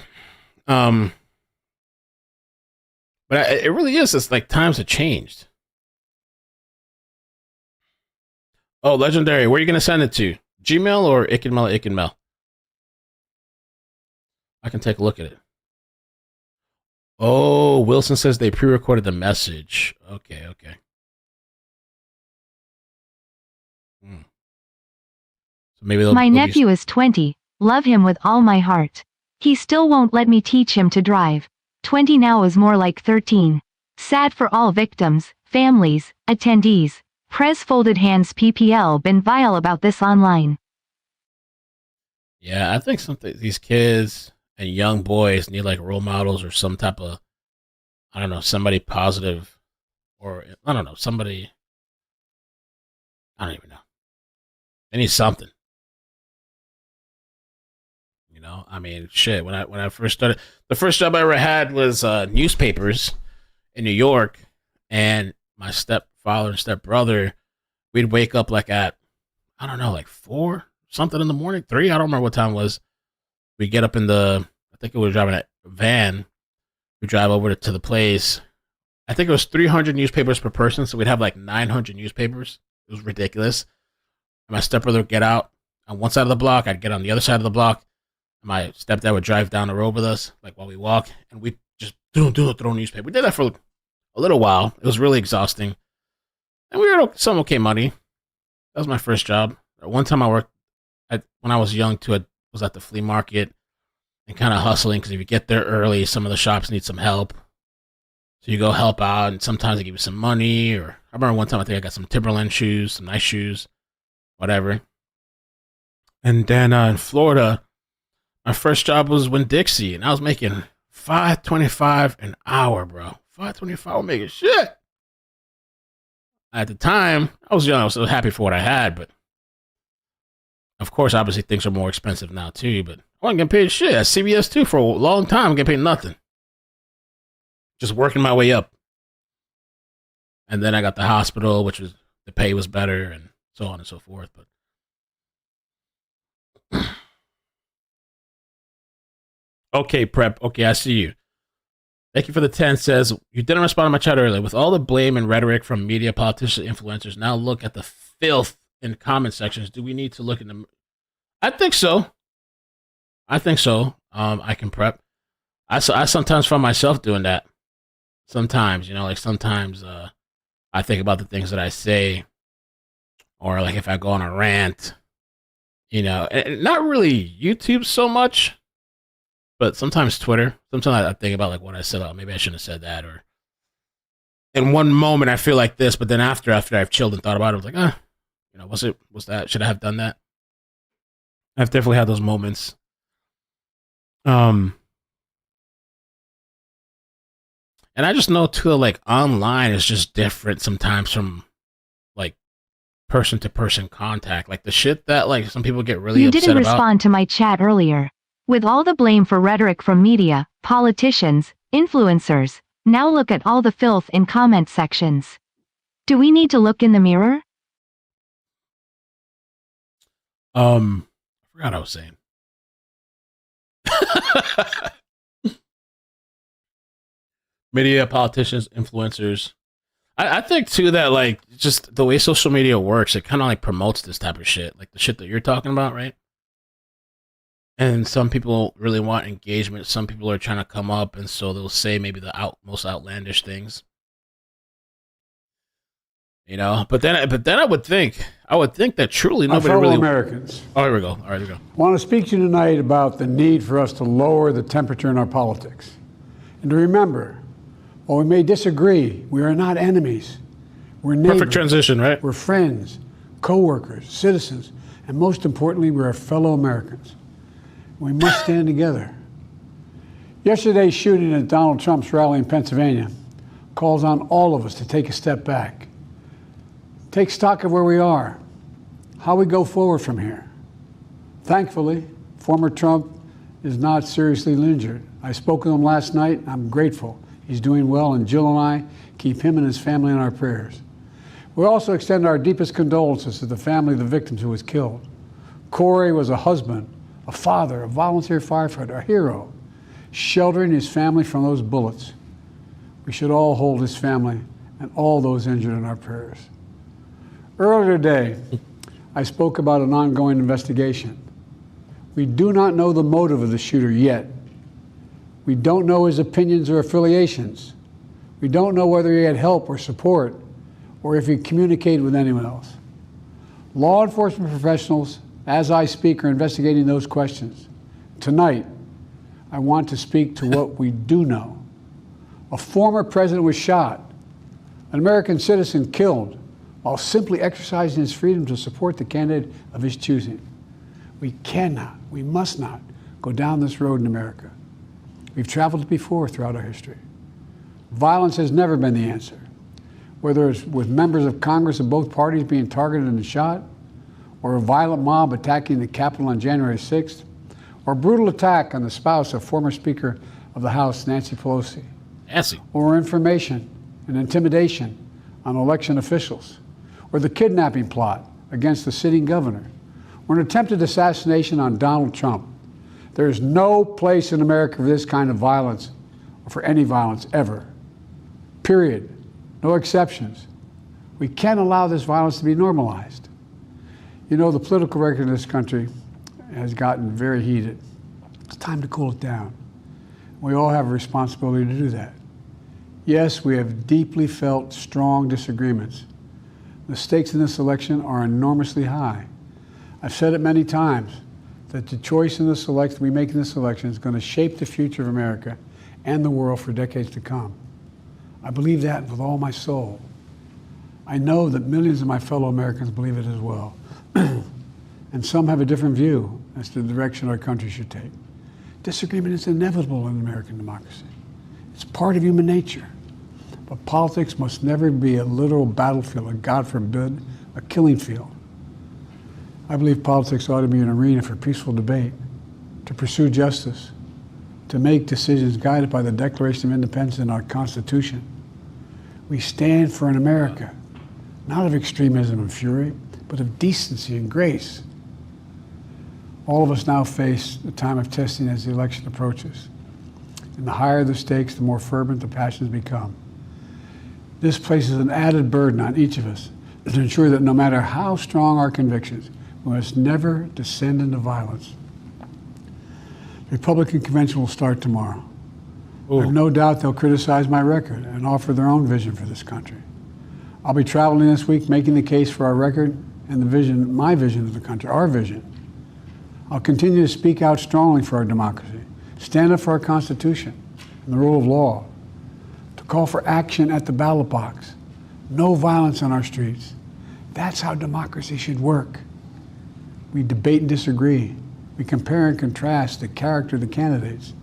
it really is. It's like times have changed. Oh, Legendary, where are you going to send it to? Gmail or Ikenmail? I can take a look at it. Oh, Wilson says they pre-recorded the message. Okay. So maybe my nephew is 20. Love him with all my heart. He still won't let me teach him to drive. 20 now is more like 13. Sad for all victims, families, attendees. Press folded hands PPL been vile about this online. Yeah, I think these kids and young boys need like role models or some type of, somebody positive, or somebody, I don't even know. They need something. Shit. When I first started, the first job I ever had was newspapers in New York, and my stepfather and stepbrother, we'd wake up like at, like 4 something in the morning, 3. I don't remember what time it was. We get up I think we were driving a van. We drive over to the place. I think it was 300 newspapers per person, so we'd have like 900 newspapers. It was ridiculous. And my stepbrother would get out on one side of the block. I'd get on the other side of the block. My stepdad would drive down the road with us, like while we walk, and we just throw newspaper. We did that for a little while. It was really exhausting, and we earned some okay money. That was my first job. One time I worked when I was young too. I was at the flea market and kind of hustling because if you get there early, some of the shops need some help, so you go help out, and sometimes they give you some money. Or I remember one time I think I got some Timberland shoes, some nice shoes, whatever. And then in Florida, my first job was Winn-Dixie, and I was making $5.25 an hour, bro. $5.25, I'm making shit. At the time, I was young, I was so happy for what I had, but of course, obviously, things are more expensive now, too, but I wasn't getting paid shit. At CBS, too, for a long time, I'm getting paid nothing. Just working my way up. And then I got the hospital, which was, the pay was better, and so on and so forth, but okay, Prep. Okay, I see you. Thank you for the 10. Says, you didn't respond to my chat earlier. With all the blame and rhetoric from media, politicians, influencers, now look at the filth in comment sections. Do we need to look in the... I think so. I can Prep. I sometimes find myself doing that. Sometimes, sometimes I think about the things that I say, or like if I go on a rant, and not really YouTube so much, but sometimes Twitter. Sometimes I think about like what I said. Oh, maybe I shouldn't have said that. Or in one moment I feel like this, but then after I've chilled and thought about it, I was like, was that? Should I have done that? I've definitely had those moments. And I just know too, like online is just different sometimes from like person to person contact. Like the shit that like some people get really upset about. You didn't respond to my chat earlier. With all the blame for rhetoric from media, politicians, influencers, now look at all the filth in comment sections. Do we need to look in the mirror? I forgot what I was saying. Media, politicians, influencers. I think too that like just the way social media works, it kind of like promotes this type of shit, like the shit that you're talking about, right? And some people really want engagement. Some people are trying to come up, and so they'll say maybe the most outlandish things. But then I would think that truly nobody really. Americans. Oh, here we go. All right, here we go. I want to speak to you tonight about the need for us to lower the temperature in our politics, and to remember, while we may disagree, we are not enemies. We're neighbors. Perfect transition, right? We're friends, co-workers, citizens, and most importantly, we're fellow Americans. We must stand together. Yesterday's shooting at Donald Trump's rally in Pennsylvania calls on all of us to take a step back. Take stock of where we are, how we go forward from here. Thankfully, former Trump is not seriously injured. I spoke with him last night. I'm grateful. He's doing well, and Jill and I keep him and his family in our prayers. We also extend our deepest condolences to the family of the victims who was killed. Corey was a husband, a father, a volunteer firefighter, a hero, sheltering his family from those bullets. We should all hold his family and all those injured in our prayers. Earlier today, I spoke about an ongoing investigation. We do not know the motive of the shooter yet. We don't know his opinions or affiliations. We don't know whether he had help or support, or if he communicated with anyone else. Law enforcement professionals, as I speak, are investigating those questions. Tonight, I want to speak to what we do know. A former president was shot, an American citizen killed, while simply exercising his freedom to support the candidate of his choosing. We cannot, we must not go down this road in America. We've traveled before throughout our history. Violence has never been the answer. Whether it's with members of Congress of both parties being targeted and shot, or a violent mob attacking the Capitol on January 6th, or a brutal attack on the spouse of former Speaker of the House, Nancy Pelosi, or information and intimidation on election officials, or the kidnapping plot against the sitting governor, or an attempted assassination on Donald Trump. There is no place in America for this kind of violence, or for any violence ever. Period. No exceptions. We can't allow this violence to be normalized. You know, the political record in this country has gotten very heated. It's time to cool it down. We all have a responsibility to do that. Yes, we have deeply felt strong disagreements. The stakes in this election are enormously high. I've said it many times that the choice in this election we make in this election is going to shape the future of America and the world for decades to come. I believe that with all my soul. I know that millions of my fellow Americans believe it as well. And some have a different view as to the direction our country should take. Disagreement is inevitable in American democracy. It's part of human nature. But politics must never be a literal battlefield, or God forbid, a killing field. I believe politics ought to be an arena for peaceful debate, to pursue justice, to make decisions guided by the Declaration of Independence and our Constitution. We stand for an America, not of extremism and fury, but of decency and grace. All of us now face the time of testing as the election approaches. And the higher the stakes, the more fervent the passions become. This places an added burden on each of us to ensure that no matter how strong our convictions, we must never descend into violence. The Republican convention will start tomorrow. I have no doubt they'll criticize my record and offer their own vision for this country. I'll be traveling this week making the case for our record and the vision, my vision of the country, our vision. I'll continue to speak out strongly for our democracy, stand up for our Constitution and the rule of law, to call for action at the ballot box, no violence on our streets. That's how democracy should work. We debate and disagree. We compare and contrast the character of the candidates,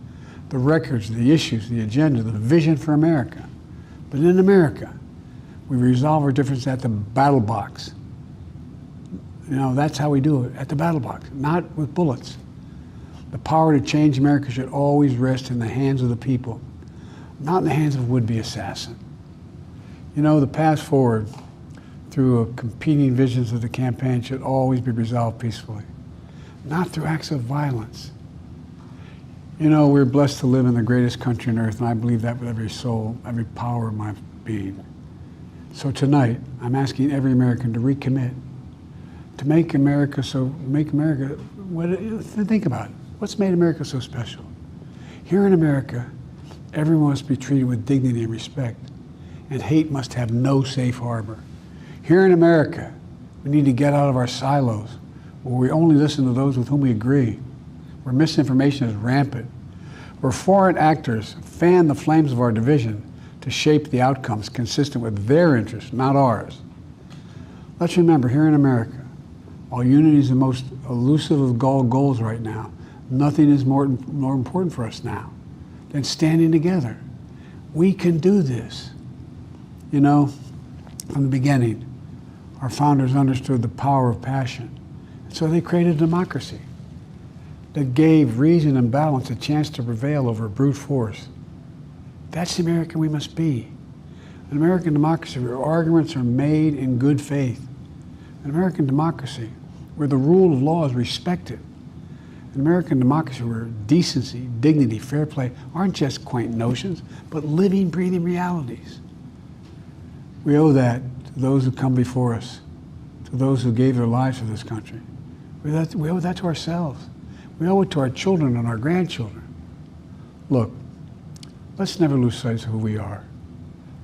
the records, the issues, the agenda, the vision for America. But in America, we resolve our differences at the battle box. You know, that's how we do it, at the battle box, not with bullets. The power to change America should always rest in the hands of the people, not in the hands of a would-be assassin. You know, the path forward through competing visions of the campaign should always be resolved peacefully, not through acts of violence. You know, we're blessed to live in the greatest country on earth, and I believe that with every soul, every power of my being. So tonight, I'm asking every American to recommit, to think about it. What's made America so special? Here in America, everyone must be treated with dignity and respect, and hate must have no safe harbor. Here in America, we need to get out of our silos, where we only listen to those with whom we agree, where misinformation is rampant, where foreign actors fan the flames of our division to shape the outcomes consistent with their interests, not ours. Let's remember, here in America, while unity is the most elusive of all goals right now, nothing is more important for us now than standing together. We can do this. You know, from the beginning, our founders understood the power of passion. And so they created a democracy that gave reason and balance a chance to prevail over brute force. That's the American we must be. An American democracy where arguments are made in good faith. An American democracy where the rule of law is respected. An American democracy where decency, dignity, fair play aren't just quaint notions, but living, breathing realities. We owe that to those who come before us, to those who gave their lives for this country. We owe that to ourselves. We owe it to our children and our grandchildren. Look, let's never lose sight of who we are.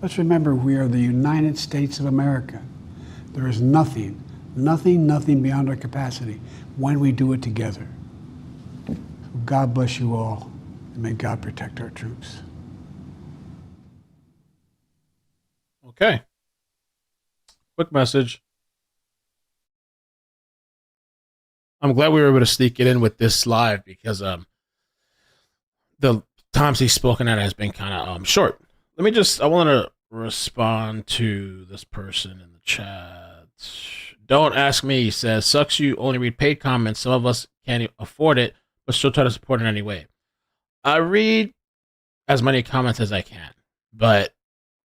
Let's remember we are the United States of America. There is nothing beyond our capacity when we do it together. God bless you all, and may God protect our troops. Okay. Quick message. I'm glad we were able to sneak it in with this live because the times he's spoken at has been kind of short. I want to respond to this person in the chat. Don't ask me, he says, sucks you only read paid comments. Some of us can't afford it, but still try to support it anyway. I read as many comments as I can, but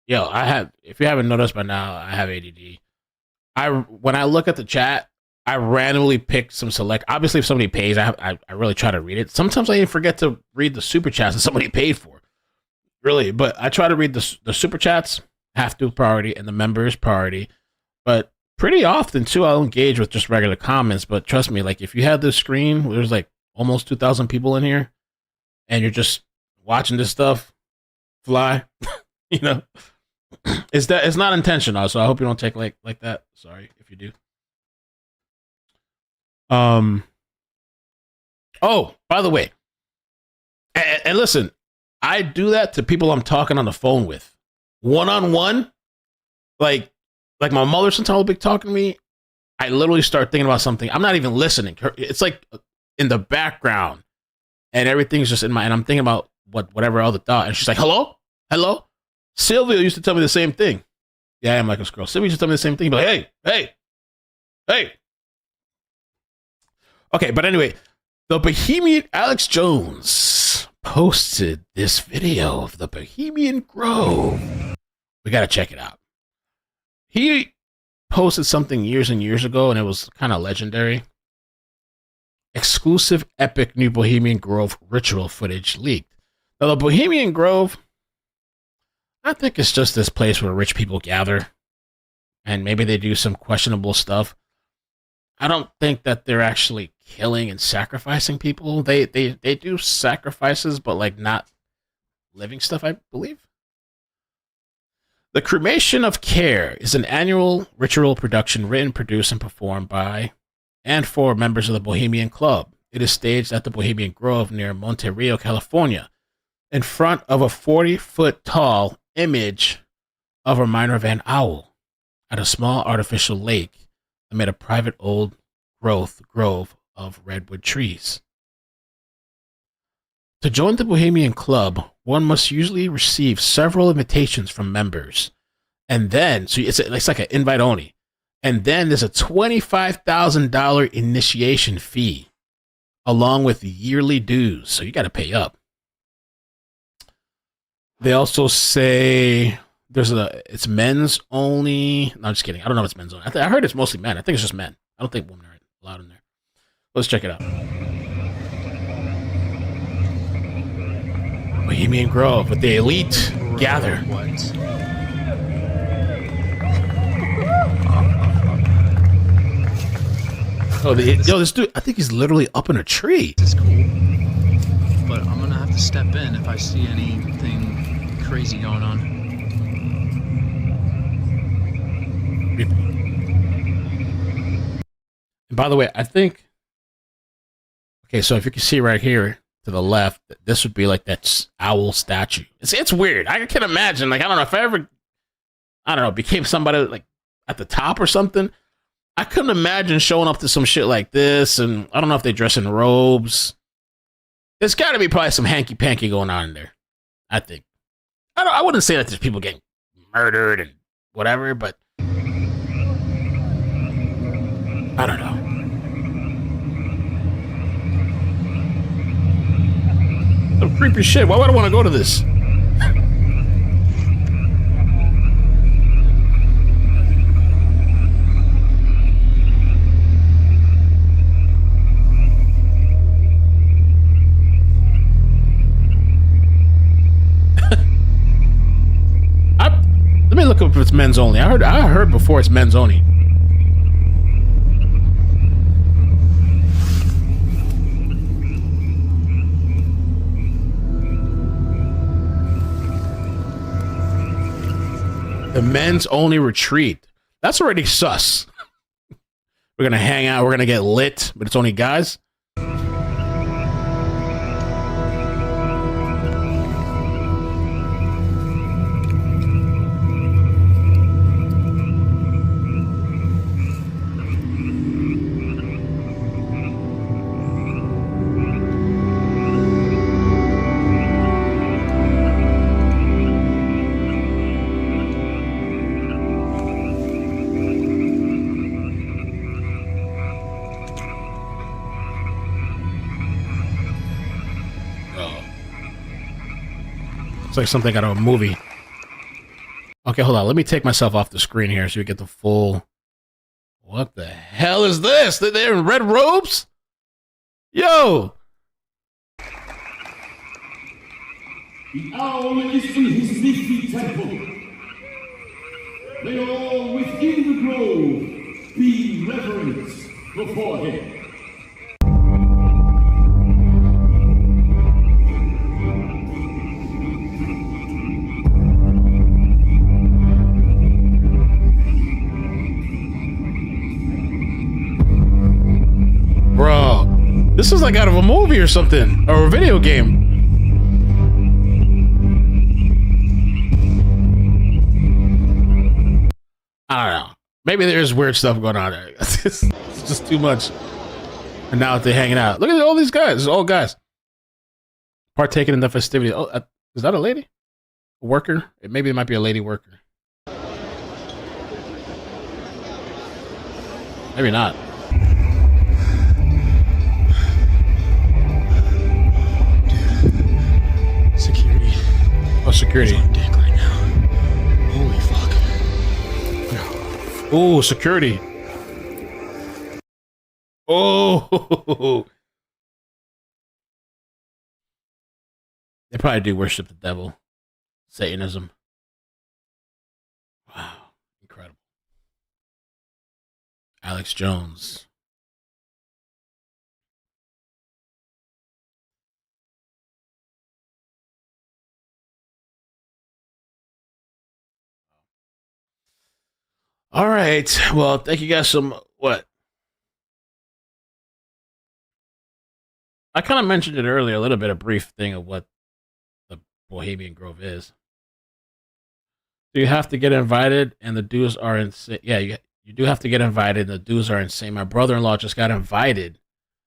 if you haven't noticed by now, I have ADD. When I look at the chat, I randomly pick some select. Obviously, if somebody pays, I really try to read it. Sometimes I even forget to read the super chats that somebody paid for. Really, but I try to read the super chats, have to priority, and the members priority. But pretty often too, I'll engage with just regular comments. But trust me, like if you have this screen, where there's like almost 2,000 people in here, and you're just watching this stuff fly, it's not intentional. So I hope you don't take like that. Sorry if you do. Oh, by the way, and listen, I do that to people I'm talking on the phone with, one-on-one. Like my mother sometimes will be talking to me. I literally start thinking about something. I'm not even listening. It's like in the background, and everything's just and I'm thinking about whatever other thought. And she's like, "Hello." Sylvia used to tell me the same thing. Yeah, I'm like a squirrel. Sylvia used to tell me the same thing. But hey. Okay, but anyway, the Bohemian Alex Jones posted this video of the Bohemian Grove. We got to check it out. He posted something years and years ago, and it was kind of legendary. Exclusive epic new Bohemian Grove ritual footage leaked. Now, the Bohemian Grove, I think it's just this place where rich people gather, and maybe they do some questionable stuff. I don't think that they're actually killing and sacrificing people. They do sacrifices, but like not living stuff, I believe. The Cremation of Care is an annual ritual production written, produced, and performed by and for members of the Bohemian Club. It is staged at the Bohemian Grove near Monte Rio, California, in front of a 40-foot tall image of a Minor Van Owl at a small artificial lake amid a private old grove of redwood trees. To join the Bohemian Club, one must usually receive several invitations from members. And then, so it's like an invite only. And then there's a $25,000 initiation fee, along with yearly dues. So you got to pay up. They also say it's men's only. No, I'm just kidding. I don't know if it's men's only. I heard it's mostly men. I think it's just men. I don't think women are allowed in there. Let's check it out. Bohemian Grove, with the elite gather. This dude, I think he's literally up in a tree. It's cool, but I'm gonna have to step in if I see anything crazy going on. And by the way, I think, okay, so if you can see right here, to the left, this would be like that owl statue. It's weird. I can imagine. Like, I don't know if I ever, I don't know, became somebody like at the top or something. I couldn't imagine showing up to some shit like this. And I don't know if they dress in robes. There's got to be probably some hanky panky going on in there. I think. I wouldn't say that there's people getting murdered and whatever, but I don't know. Some creepy shit. Why would I want to go to this? Let me look up if it's men's only. I heard before it's men's only. The men's only retreat. That's already sus. We're gonna hang out, we're gonna get lit, but it's only guys. Like something out of a movie. Okay, hold on. Let me take myself off the screen here so we get the full. What the hell is this? They're in red robes? Yo! The owl is in his leafy temple. May all within the grove be reverent before him. Bro, this is like out of a movie or something, or a video game. I don't know. Maybe there's weird stuff going on there. It's just too much. And now they're hanging out. Look at all these guys. All guys partaking in the festivity. Oh, is that a lady? A worker? Maybe it might be a lady worker. Maybe not. Security. Oh, security. He's on deck right now. Holy fuck. Oh, security. Oh. They probably do worship the devil. Satanism. Wow. Incredible. Alex Jones. All right. Well, thank you guys what? I kind of mentioned it earlier, a little bit, a brief thing of what the Bohemian Grove is. So you have to get invited, and the dues are insane. Yeah, you do have to get invited, and the dues are insane. My brother-in-law just got invited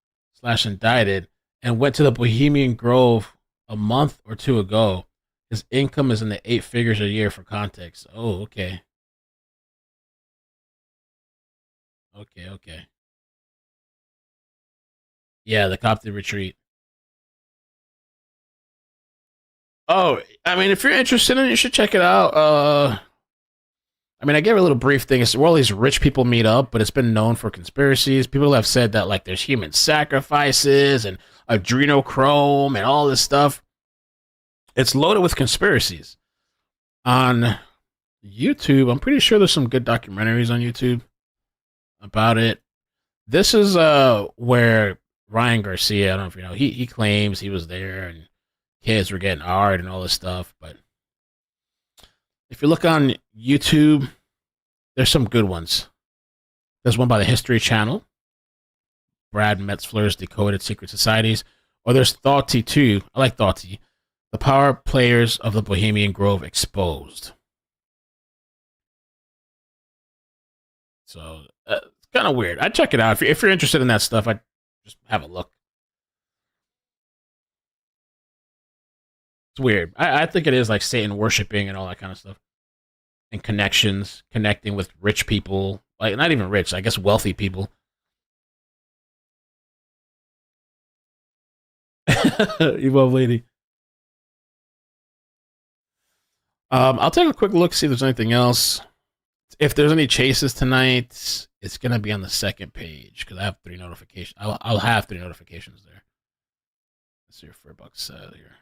/ indicted and went to the Bohemian Grove a month or two ago. His income is in the 8 figures a year for context. Oh, okay. Okay. Yeah, the Coptic retreat. Oh, I mean, if you're interested in it, you should check it out. I mean, I gave a little brief thing. It's where all these rich people meet up, but it's been known for conspiracies. People have said that, like, there's human sacrifices and adrenochrome and all this stuff. It's loaded with conspiracies. On YouTube, I'm pretty sure there's some good documentaries on YouTube about it. This is where Ryan Garcia, I don't know if you know, he claims he was there and kids were getting hard and all this stuff. But if you look on YouTube, there's some good ones. There's one by the History Channel, Brad Metzler's Decoded Secret Societies, Or there's Thoughty too. I like Thoughty. The power players of the Bohemian Grove exposed. So it's kind of weird. I'd check it out. If you're interested in that stuff, I'd just have a look. It's weird. I think it is like Satan worshiping and all that kind of stuff. And connections, connecting with rich people. Like, not even rich, I guess wealthy people. Evil lady. I'll take a quick look, see if there's anything else. If there's any chases tonight, it's gonna be on the second page because I have 3 notifications. I'll have 3 notifications there. Let's see your $4 here.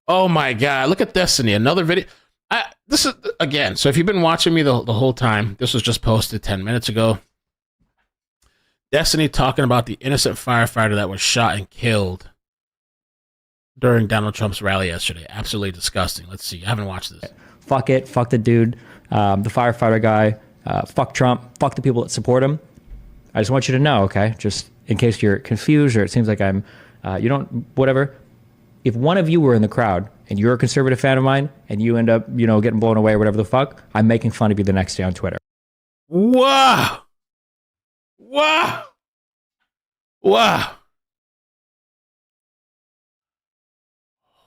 Oh my god! Look at Destiny. Another video. This is again. So if you've been watching me the whole time, this was just posted 10 minutes ago. Destiny talking about the innocent firefighter that was shot and killed during Donald Trump's rally yesterday. Absolutely disgusting. Let's see. I haven't watched this. Fuck it. Fuck the dude. The firefighter guy. Fuck Trump. Fuck the people that support him. I just want you to know, okay? Just in case you're confused or it seems like I'm, whatever. If one of you were in the crowd and you're a conservative fan of mine and you end up, getting blown away or whatever the fuck, I'm making fun of you the next day on Twitter. Wow. Wow. Wow.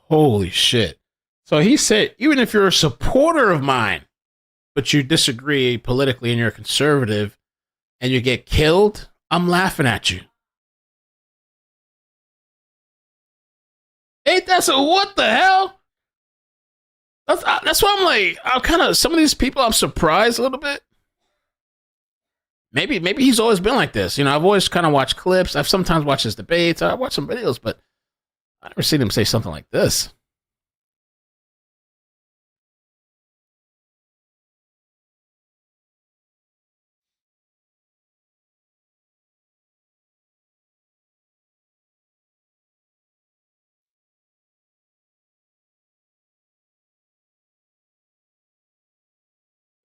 Holy shit. So he said, even if you're a supporter of mine, but you disagree politically and you're a conservative and you get killed, I'm laughing at you. Ain't that so? What the hell? That's why I'm like, I'm kind of, some of these people I'm surprised a little bit. Maybe he's always been like this. I've always kind of watched clips. I've sometimes watched his debates. I watched some videos, but I've never seen him say something like this.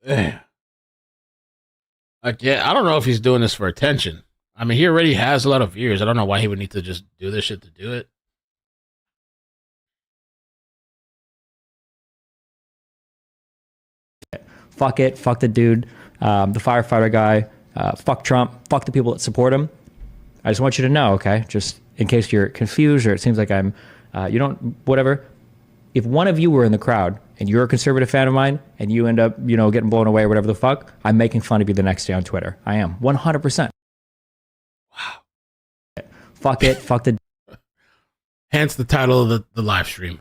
Damn. Again, I don't know if he's doing this for attention. I mean, he already has a lot of views. I don't know why he would need to just do this shit to do it. Fuck it. Fuck the dude. The firefighter guy. Fuck Trump. Fuck the people that support him. I just want you to know, okay? Just in case you're confused or it seems like I'm, whatever. If one of you were in the crowd and you're a conservative fan of mine and you end up, getting blown away or whatever the fuck, I'm making fun of you the next day on Twitter. I am. 100%. Wow. Fuck it. Fuck the... Hence the title of the live stream.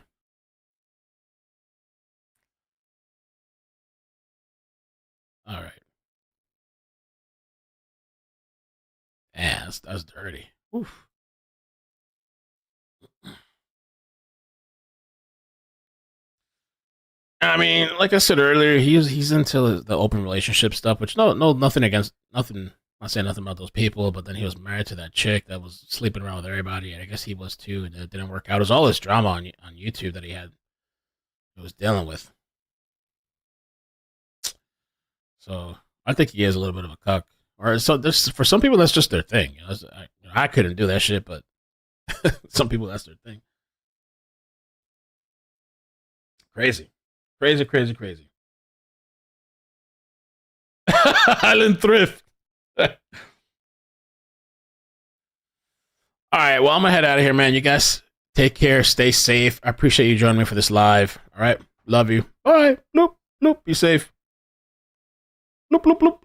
All right. Yeah, that's dirty. Oof. I mean, like I said earlier, he's into the open relationship stuff, which nothing against nothing. I'm not saying nothing about those people, but then he was married to that chick that was sleeping around with everybody, and I guess he was too, and it didn't work out. It was all this drama on YouTube that he was dealing with. So I think he is a little bit of a cuck, or so. For some people, that's just their thing. I couldn't do that shit, but some people, that's their thing. Crazy. Crazy. Island Thrift. All right, well, I'm going to head out of here, man. You guys take care. Stay safe. I appreciate you joining me for this live. All right, love you. Bye. Nope. Be safe. Nope.